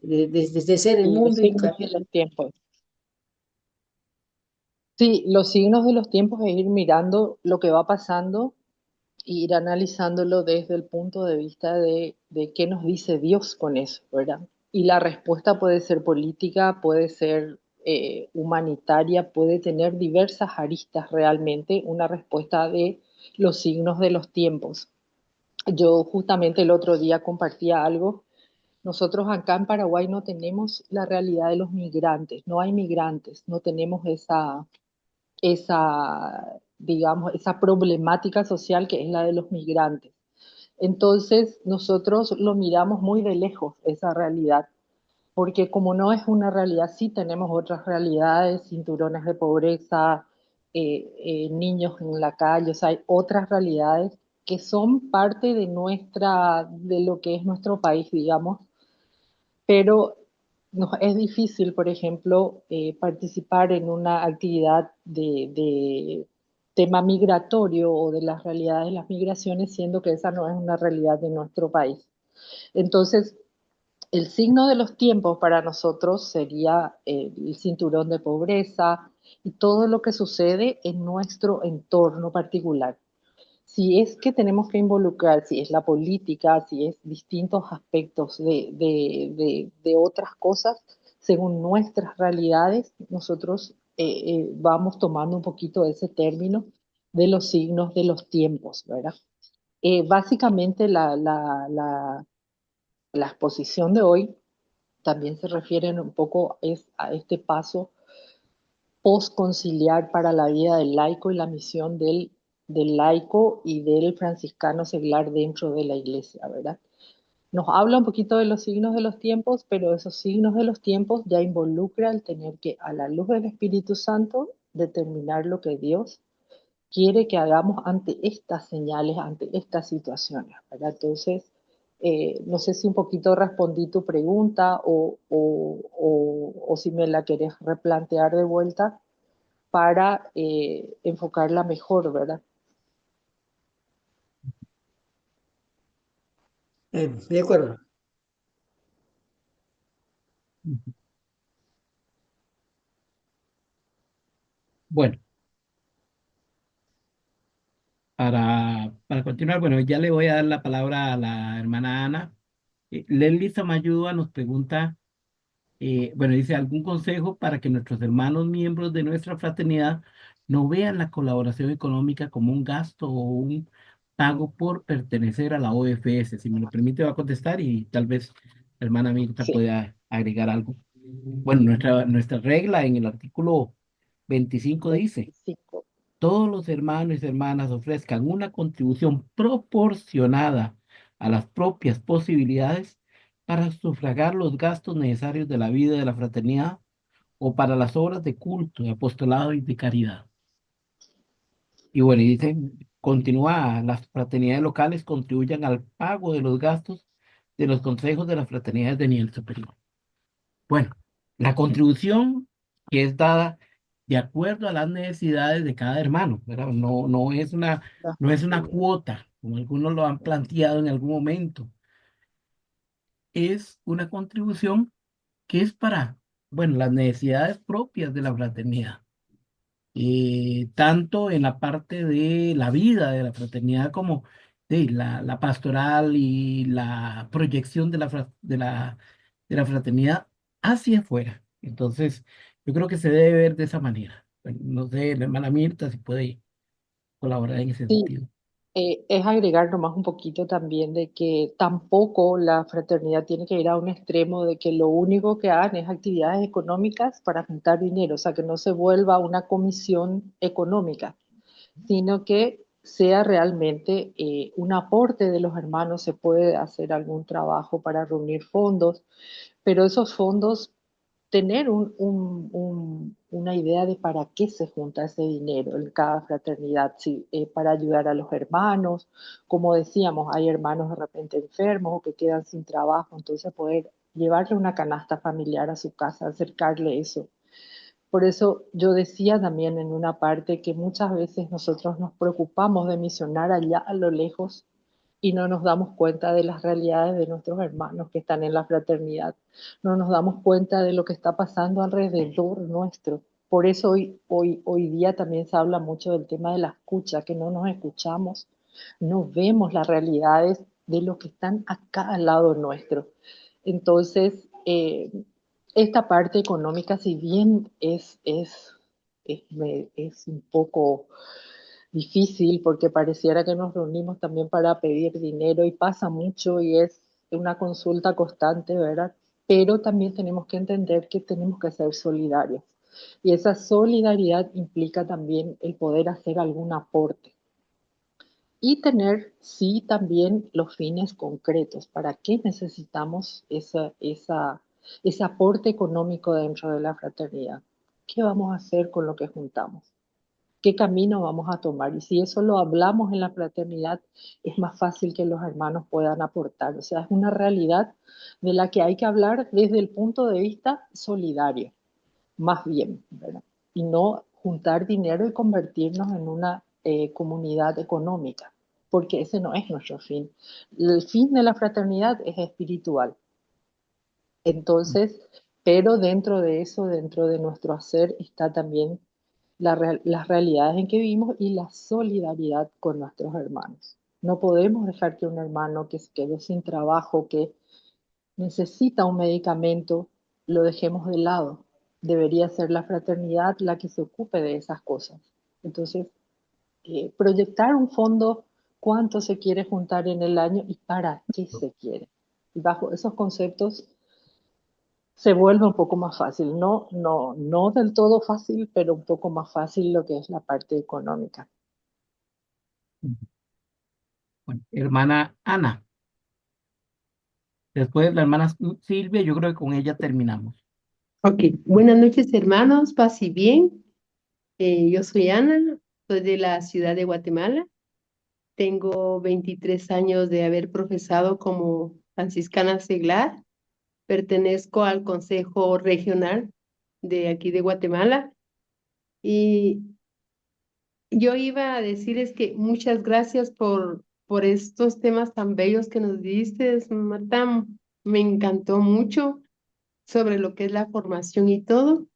desde ser el Y los mundo y signos de cambiar. los tiempos. Sí, los signos de los tiempos es ir mirando lo que va pasando e ir analizándolo desde el punto de vista de qué nos dice Dios con eso, ¿verdad? Y la respuesta puede ser política, puede ser humanitaria, puede tener diversas aristas realmente, una respuesta de los signos de los tiempos. Yo justamente el otro día compartía algo. Nosotros acá en Paraguay no tenemos la realidad de los migrantes, no hay migrantes, no tenemos digamos, esa problemática social que es la de los migrantes. Entonces, nosotros lo miramos muy de lejos, esa realidad, porque como no es una realidad, sí tenemos otras realidades, cinturones de pobreza, niños en la calle, o sea, hay otras realidades que son parte de lo que es nuestro país, digamos, pero es difícil, por ejemplo, participar en una actividad de tema migratorio o de las realidades de las migraciones, siendo que esa no es una realidad de nuestro país. Entonces, el signo de los tiempos para nosotros sería el cinturón de pobreza y todo lo que sucede en nuestro entorno particular. Si es que tenemos que involucrar, si es la política, si es distintos aspectos de otras cosas, según nuestras realidades, nosotros vamos tomando un poquito ese término de los signos de los tiempos, ¿verdad? Básicamente la exposición de hoy también se refiere un poco a este paso postconciliar para la vida del laico y la misión del laico y del franciscano seglar dentro de la iglesia, ¿verdad? Nos habla un poquito de los signos de los tiempos, pero esos signos de los tiempos ya involucra el tener que, a la luz del Espíritu Santo, determinar lo que Dios quiere que hagamos ante estas señales, ante estas situaciones, ¿verdad? Entonces, no sé si un poquito respondí tu pregunta o si me la querés replantear de vuelta para enfocarla mejor, ¿verdad? De acuerdo. Bueno, para continuar, bueno, ya le voy a dar la palabra a la hermana Ana. Leslie Samayúa nos pregunta, bueno, dice, ¿algún consejo para que nuestros hermanos miembros de nuestra fraternidad no vean la colaboración económica como un gasto o un pago por pertenecer a la OFS? Si me lo permite, va a contestar y tal vez la hermana Mirta Sí, pueda agregar algo. Bueno, nuestra regla en el artículo 25 dice, 25. todos los hermanos y hermanas ofrezcan una contribución proporcionada a las propias posibilidades para sufragar los gastos necesarios de la vida de la fraternidad o para las obras de culto, de apostolado y de caridad. Y bueno, y dice, continúa, las fraternidades locales contribuyan al pago de los gastos de los consejos de las fraternidades de nivel superior. Bueno, la contribución que es dada de acuerdo a las necesidades de cada hermano, ¿verdad? No es una cuota, como algunos lo han planteado en algún momento. Es una contribución que es para, bueno, las necesidades propias de la fraternidad. Tanto en la parte de la vida de la fraternidad como sí, la pastoral y la proyección de la fraternidad hacia afuera. Entonces, yo creo que se debe ver de esa manera. Bueno, no sé, la hermana Mirta, si puede colaborar en ese Sí, sentido. es agregar nomás un poquito también de que tampoco la fraternidad tiene que ir a un extremo de que lo único que hagan es actividades económicas para juntar dinero, o sea, que no se vuelva una comisión económica, sino que sea realmente un aporte de los hermanos. Se puede hacer algún trabajo para reunir fondos, pero esos fondos, tener una idea de para qué se junta ese dinero en cada fraternidad, si, para ayudar a los hermanos, como decíamos, hay hermanos de repente enfermos o que quedan sin trabajo, entonces poder llevarle una canasta familiar a su casa, acercarle eso. Por eso yo decía también en una parte que muchas veces nosotros nos preocupamos de misionar allá a lo lejos y no nos damos cuenta de las realidades de nuestros hermanos que están en la fraternidad. No nos damos cuenta de lo que está pasando alrededor nuestro. Por eso hoy día también se habla mucho del tema de la escucha, que no nos escuchamos, no vemos las realidades de los que están acá al lado nuestro. Entonces, esta parte económica, si bien es un poco difícil porque pareciera que nos reunimos también para pedir dinero y pasa mucho y es una consulta constante, ¿verdad? Pero también tenemos que entender que tenemos que ser solidarios. Y esa solidaridad implica también el poder hacer algún aporte y tener, sí, también los fines concretos. ¿Para qué necesitamos ese aporte económico dentro de la fraternidad? ¿Qué vamos a hacer con lo que juntamos? ¿Qué camino vamos a tomar? Y si eso lo hablamos en la fraternidad, es más fácil que los hermanos puedan aportar. O sea, es una realidad de la que hay que hablar desde el punto de vista solidario, más bien, ¿verdad? Y no juntar dinero y convertirnos en una comunidad económica, porque ese no es nuestro fin. El fin de la fraternidad es espiritual. Entonces, pero dentro de eso, dentro de nuestro hacer, está también las realidades en que vivimos y la solidaridad con nuestros hermanos. No podemos dejar que un hermano que se quedó sin trabajo, que necesita un medicamento, lo dejemos de lado. Debería ser la fraternidad la que se ocupe de esas cosas. Entonces, proyectar un fondo, cuánto se quiere juntar en el año y para qué se quiere. Y bajo esos conceptos se vuelve un poco más fácil. No del todo fácil, pero un poco más fácil lo que es la parte económica. Bueno, hermana Ana, después la hermana Silvia, yo creo que con ella terminamos. Ok, buenas noches hermanos, paz y bien. Yo soy Ana, soy de la ciudad de Guatemala. Tengo 23 años de haber profesado como franciscana seglar. Pertenezco al Consejo Regional de aquí de Guatemala. Y yo iba a decirles que muchas gracias por estos temas tan bellos que nos diste, Marta. Me encantó mucho sobre lo que es la formación y todo.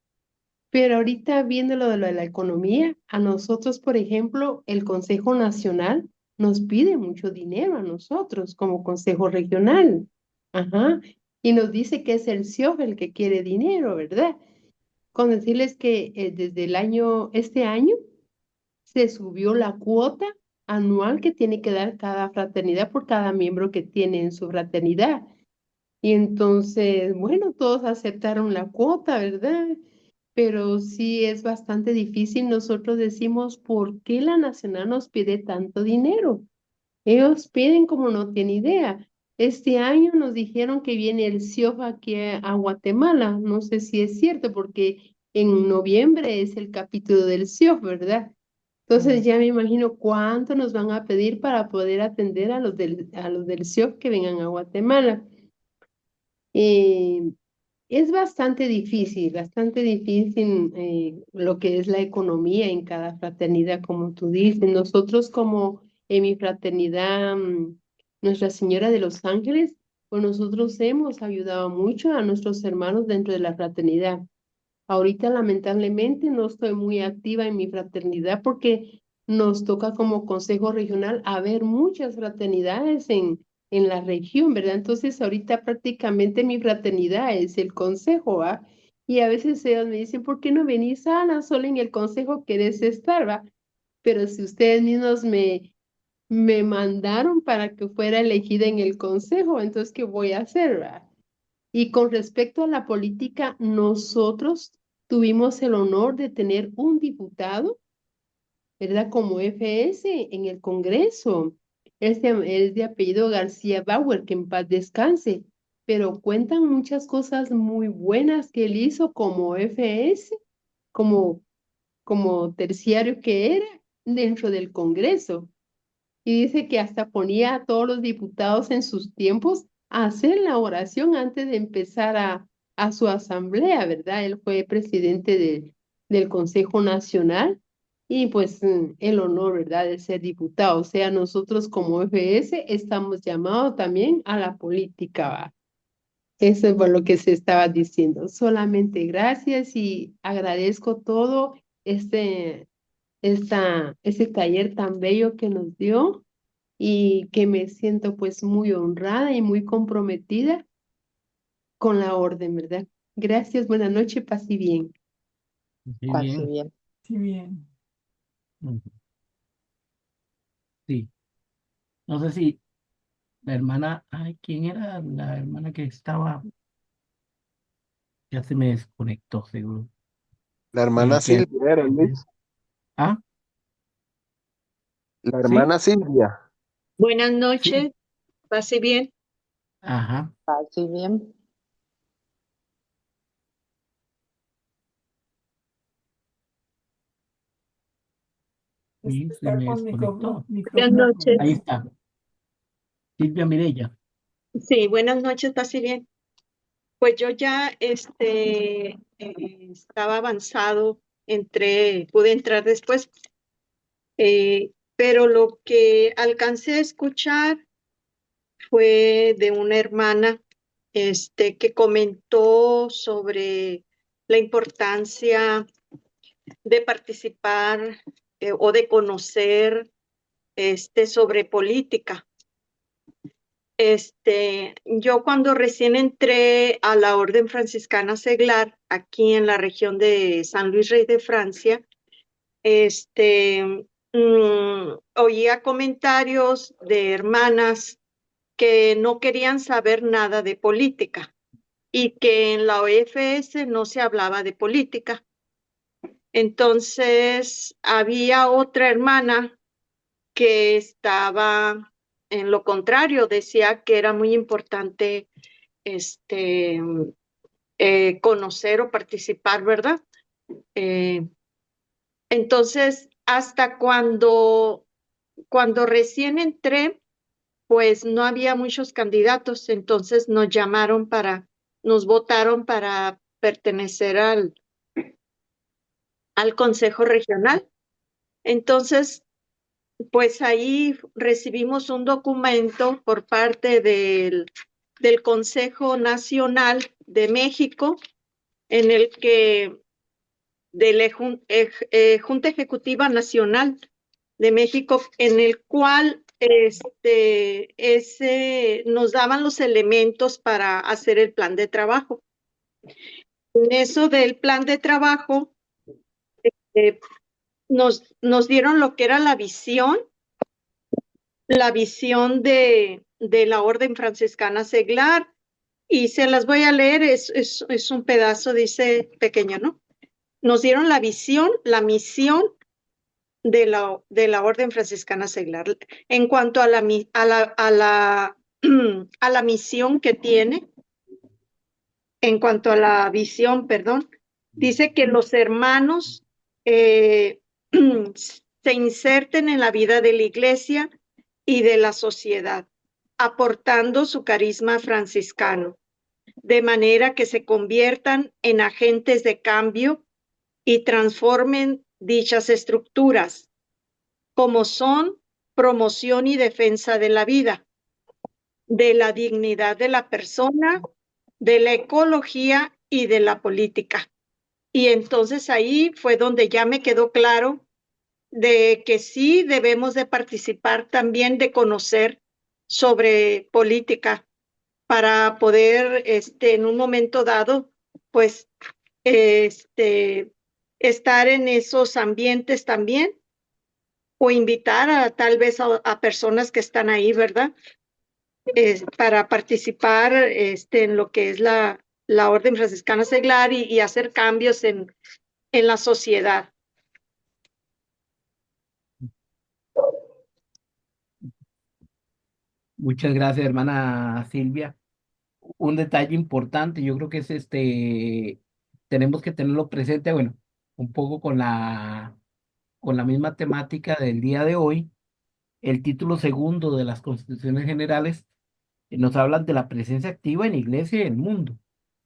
Pero ahorita viendo lo de la economía, a nosotros, por ejemplo, el Consejo Nacional nos pide mucho dinero a nosotros como Consejo Regional. Ajá. Y nos dice que es el CIOF el que quiere dinero, ¿verdad? Con decirles que desde este año, se subió la cuota anual que tiene que dar cada fraternidad por cada miembro que tiene en su fraternidad. Y entonces, bueno, todos aceptaron la cuota, ¿verdad? Pero sí es bastante difícil. Nosotros decimos, ¿por qué la Nacional nos pide tanto dinero? Ellos piden como no tiene idea. Este año nos dijeron que viene el CIOF aquí a Guatemala. No sé si es cierto, porque en noviembre es el capítulo del CIOF, ¿verdad? Entonces ya me imagino cuánto nos van a pedir para poder atender a los del CIOF que vengan a Guatemala. Eh, es bastante difícil lo que es la economía en cada fraternidad, como tú dices. Nosotros como en mi fraternidad, Nuestra Señora de los Ángeles, pues nosotros hemos ayudado mucho a nuestros hermanos dentro de la fraternidad. Ahorita lamentablemente no estoy muy activa en mi fraternidad porque nos toca como Consejo Regional haber muchas fraternidades en la región, ¿verdad? Entonces ahorita prácticamente mi fraternidad es el consejo, ¿va? Y a veces ellos me dicen, ¿por qué no venís, Ana? Solo en el consejo querés estar, ¿va? Pero si ustedes mismos me mandaron para que fuera elegida en el consejo, entonces, ¿qué voy a hacer, va? Y con respecto a la política, nosotros tuvimos el honor de tener un diputado, ¿verdad? Como FS en el Congreso. Es de apellido García Bauer, que en paz descanse, pero cuentan muchas cosas muy buenas que él hizo como FS, como, como terciario que era dentro del Congreso. Y dice que hasta ponía a todos los diputados en sus tiempos a hacer la oración antes de empezar a su asamblea, ¿verdad? Él fue presidente del Consejo Nacional y pues el honor, ¿verdad?, de ser diputado. O sea, nosotros como FS estamos llamados también a la política, ¿va? Eso es por lo que se estaba diciendo. Solamente gracias y agradezco todo este taller tan bello que nos dio y que me siento pues muy honrada y muy comprometida con la orden, ¿verdad? Gracias, buenas noches, paz y bien. Sí, Pase bien. bien. Sí, bien. Ujú. Sí. No sé si la hermana, ay, ¿quién era la hermana que estaba? Ya se me desconectó, seguro. La hermana Que, Silvia era, Luis. ah, La sí, hermana Silvia. Buenas sí, noches, pase bien. ajá, Pase bien. y se Está me con desconectó. Buenas micrófono. Ahí noches. está, Silvia Mirella. Sí, buenas noches, pase bien. Pues yo ya estaba avanzado, pude entrar después, pero lo que alcancé a escuchar fue de una hermana que comentó sobre la importancia de participar o de conocer sobre política. Yo cuando recién entré a la Orden Franciscana Seglar, aquí en la región de San Luis Rey de Francia, oía comentarios de hermanas que no querían saber nada de política y que en la OFS no se hablaba de política. Entonces, había otra hermana que estaba en lo contrario, decía que era muy importante conocer o participar, ¿verdad? Entonces, hasta cuando recién entré, pues no había muchos candidatos, entonces nos votaron para pertenecer al Consejo Regional. Entonces, pues ahí recibimos un documento por parte del Consejo Nacional de México, en el que de la Junta Ejecutiva Nacional de México, en el cual nos daban los elementos para hacer el plan de trabajo. En eso del plan de trabajo, eh, nos dieron lo que era la visión de la Orden Franciscana Seglar, y se las voy a leer, es un pedazo, dice pequeño, ¿no? Nos dieron la visión, la misión de la Orden Franciscana Seglar. En cuanto a a la misión que tiene, en cuanto a la visión, perdón, dice que los hermanos se inserten en la vida de la iglesia y de la sociedad, aportando su carisma franciscano, de manera que se conviertan en agentes de cambio y transformen dichas estructuras, como son promoción y defensa de la vida, de la dignidad de la persona, de la ecología y de la política. Y entonces ahí fue donde ya me quedó claro de que sí debemos de participar también, de conocer sobre política para poder, en un momento dado, pues, estar en esos ambientes también, o invitar a tal vez a personas que están ahí, ¿verdad? Para participar, en lo que es la Orden Franciscana Seglar y hacer cambios en la sociedad. Muchas gracias, hermana Silvia. Un detalle importante, yo creo que es tenemos que tenerlo presente, bueno, un poco con la misma temática del día de hoy. El título segundo de las Constituciones Generales nos hablan de la presencia activa en la iglesia y en el mundo.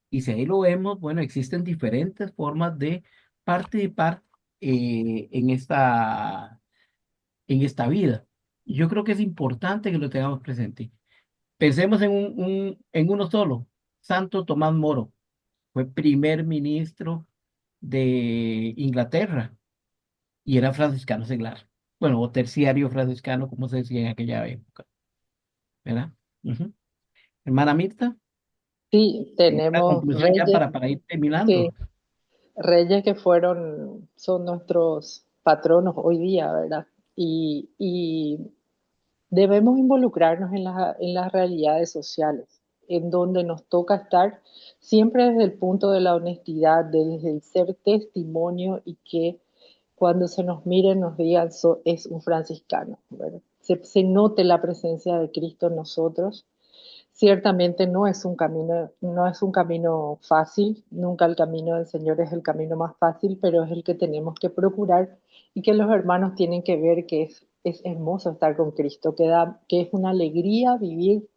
Y si ahí lo vemos, bueno, existen diferentes formas de participar en esta vida. Y yo creo que es importante que lo tengamos presente. Pensemos en uno solo, Santo Tomás Moro, fue primer ministro de Inglaterra y era franciscano seglar. Bueno, o terciario franciscano, como se decía en aquella época, ¿verdad? Ujú. Hermana Mirta, Sí, la tenemos conclusión ya reyes, para ir terminando. sí, reyes que son nuestros patronos hoy día, ¿verdad? Y debemos involucrarnos en las realidades sociales, en donde nos toca estar siempre desde el punto de la honestidad, desde el ser testimonio y que cuando se nos mire nos digan es un franciscano, ¿verdad? Se note la presencia de Cristo en nosotros. Ciertamente no es un camino fácil, nunca el camino del Señor es el camino más fácil, pero es el que tenemos que procurar y que los hermanos tienen que ver que es hermoso estar con Cristo, que es una alegría vivir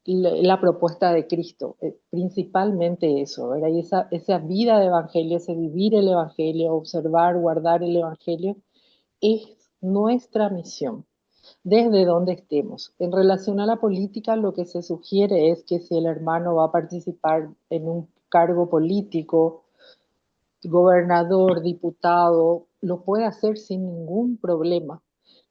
la propuesta de Cristo, principalmente eso, ¿verdad? Y esa vida de evangelio, ese vivir el evangelio, observar, guardar el evangelio, es nuestra misión desde donde estemos. En relación a la política, lo que se sugiere es que si el hermano va a participar en un cargo político, gobernador, diputado, lo puede hacer sin ningún problema,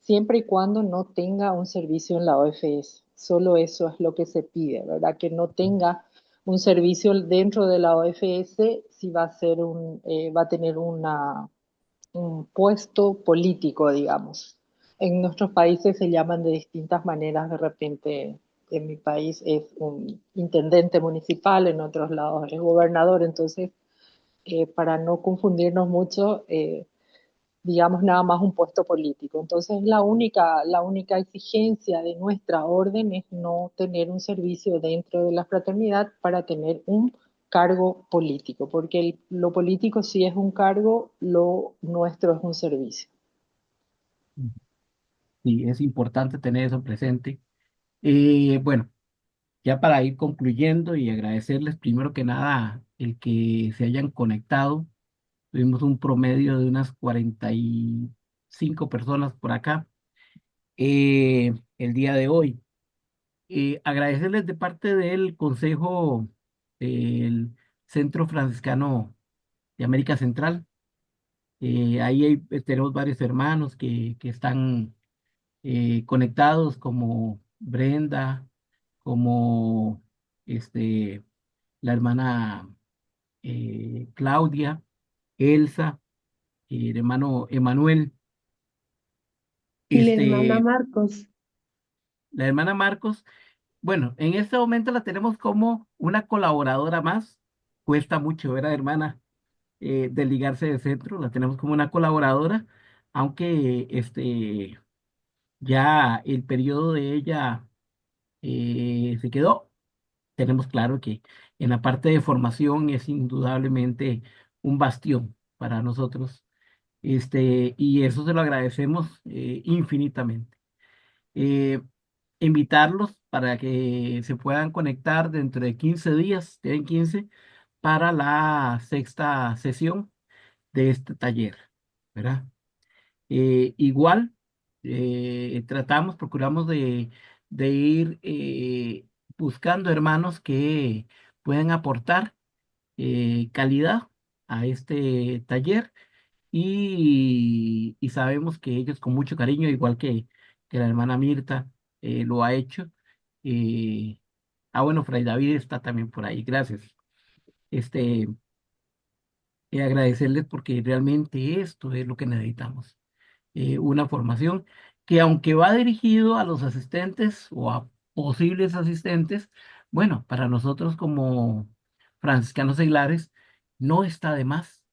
siempre y cuando no tenga un servicio en la OFS. Solo eso es lo que se pide, ¿verdad? Que no tenga un servicio dentro de la OFS si va a ser va a tener un puesto político, digamos. En nuestros países se llaman de distintas maneras, de repente en mi país es un intendente municipal, en otros lados es gobernador, entonces para no confundirnos mucho, digamos nada más un puesto político. Entonces la única exigencia de nuestra orden es no tener un servicio dentro de la fraternidad para tener un cargo político, porque lo político sí es un cargo, lo nuestro es un servicio. Y es importante tener eso presente. Bueno, ya para ir concluyendo y agradecerles primero que nada el que se hayan conectado. Tuvimos un promedio de unas 45 personas por acá el día de hoy. Agradecerles de parte del Consejo del Centro Franciscano de América Central. Tenemos varios hermanos que están conectados, como Brenda, como este, la hermana Claudia, Elsa, el hermano Emanuel, Y la hermana este, Marcos. la hermana Marcos. Bueno, en este momento la tenemos como una colaboradora más. Cuesta mucho, ¿verdad, hermana? Desligarse de centro, la tenemos como una colaboradora, aunque ya el periodo de ella se quedó. Tenemos claro que en la parte de formación es indudablemente un bastión para nosotros, y eso se lo agradecemos infinitamente. Eh, Invitarlos para que se puedan conectar dentro de 15 días, tienen 15, para la sexta sesión de este taller, ¿verdad? Igual, procuramos de ir buscando hermanos que puedan aportar calidad a este taller y sabemos que ellos con mucho cariño, igual que la hermana Mirta lo ha hecho. eh, bueno, Fray David está también por ahí, gracias. Este, agradecerles porque realmente esto es lo que necesitamos. Una formación que aunque va dirigido a los asistentes o a posibles asistentes, bueno, para nosotros como franciscanos seglares no está de más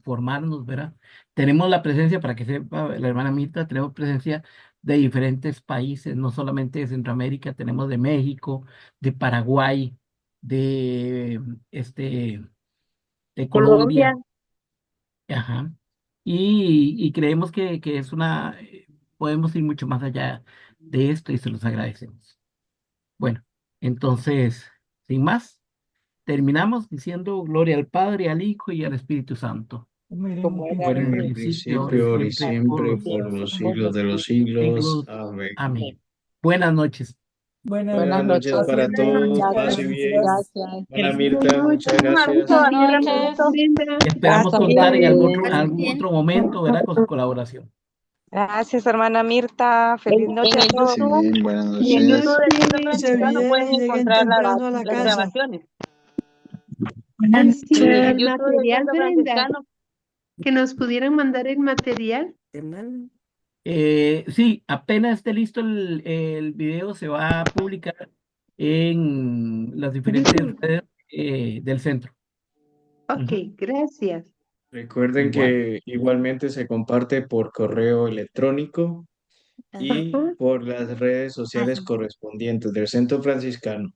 formarnos, ¿verdad? Tenemos la presencia, para que sepa la hermana Mirta, tenemos presencia de diferentes países, no solamente de Centroamérica, tenemos de México, de Paraguay, de, este, de Colombia. Colombia. Ajá. Y creemos que es podemos ir mucho más allá de esto y se los agradecemos. Bueno, entonces, sin más, terminamos diciendo gloria al Padre, al Hijo y al Espíritu Santo, como era como en era un en En el el principio, principio, ahora y principio, ahora y siempre, por siempre, los por siempre, los por siglos los de los siglos. siglos. siglos. Amén. Amén. Buenas noches. Buenas Buenas noches noches. para Buenas todos, noches. pase Gracias, bien. gracias. Hermana Buenas Mirta, muchas noches. Un abrazo gracias. a mi Buenas hermanito. noches, Brenda. Y esperamos Hasta contar en luego. algún otro momento, ¿verdad? Con su colaboración. Gracias, hermana Mirta. Feliz noche En a el todos. Pase YouTube bien, buenas y en YouTube noches. del Centro Noches. Franciscano pueden encontrar las grabaciones. Hay En el el YouTube del material, Centro Brenda, Franciscano. que nos pudieran mandar el material. Sí, apenas esté listo el video, se va a publicar en las diferentes YouTube. redes del centro. Ok, Ujú. gracias. Recuerden Igual. que igualmente se comparte por correo electrónico y Ajá. por las redes sociales correspondientes del Centro Franciscano.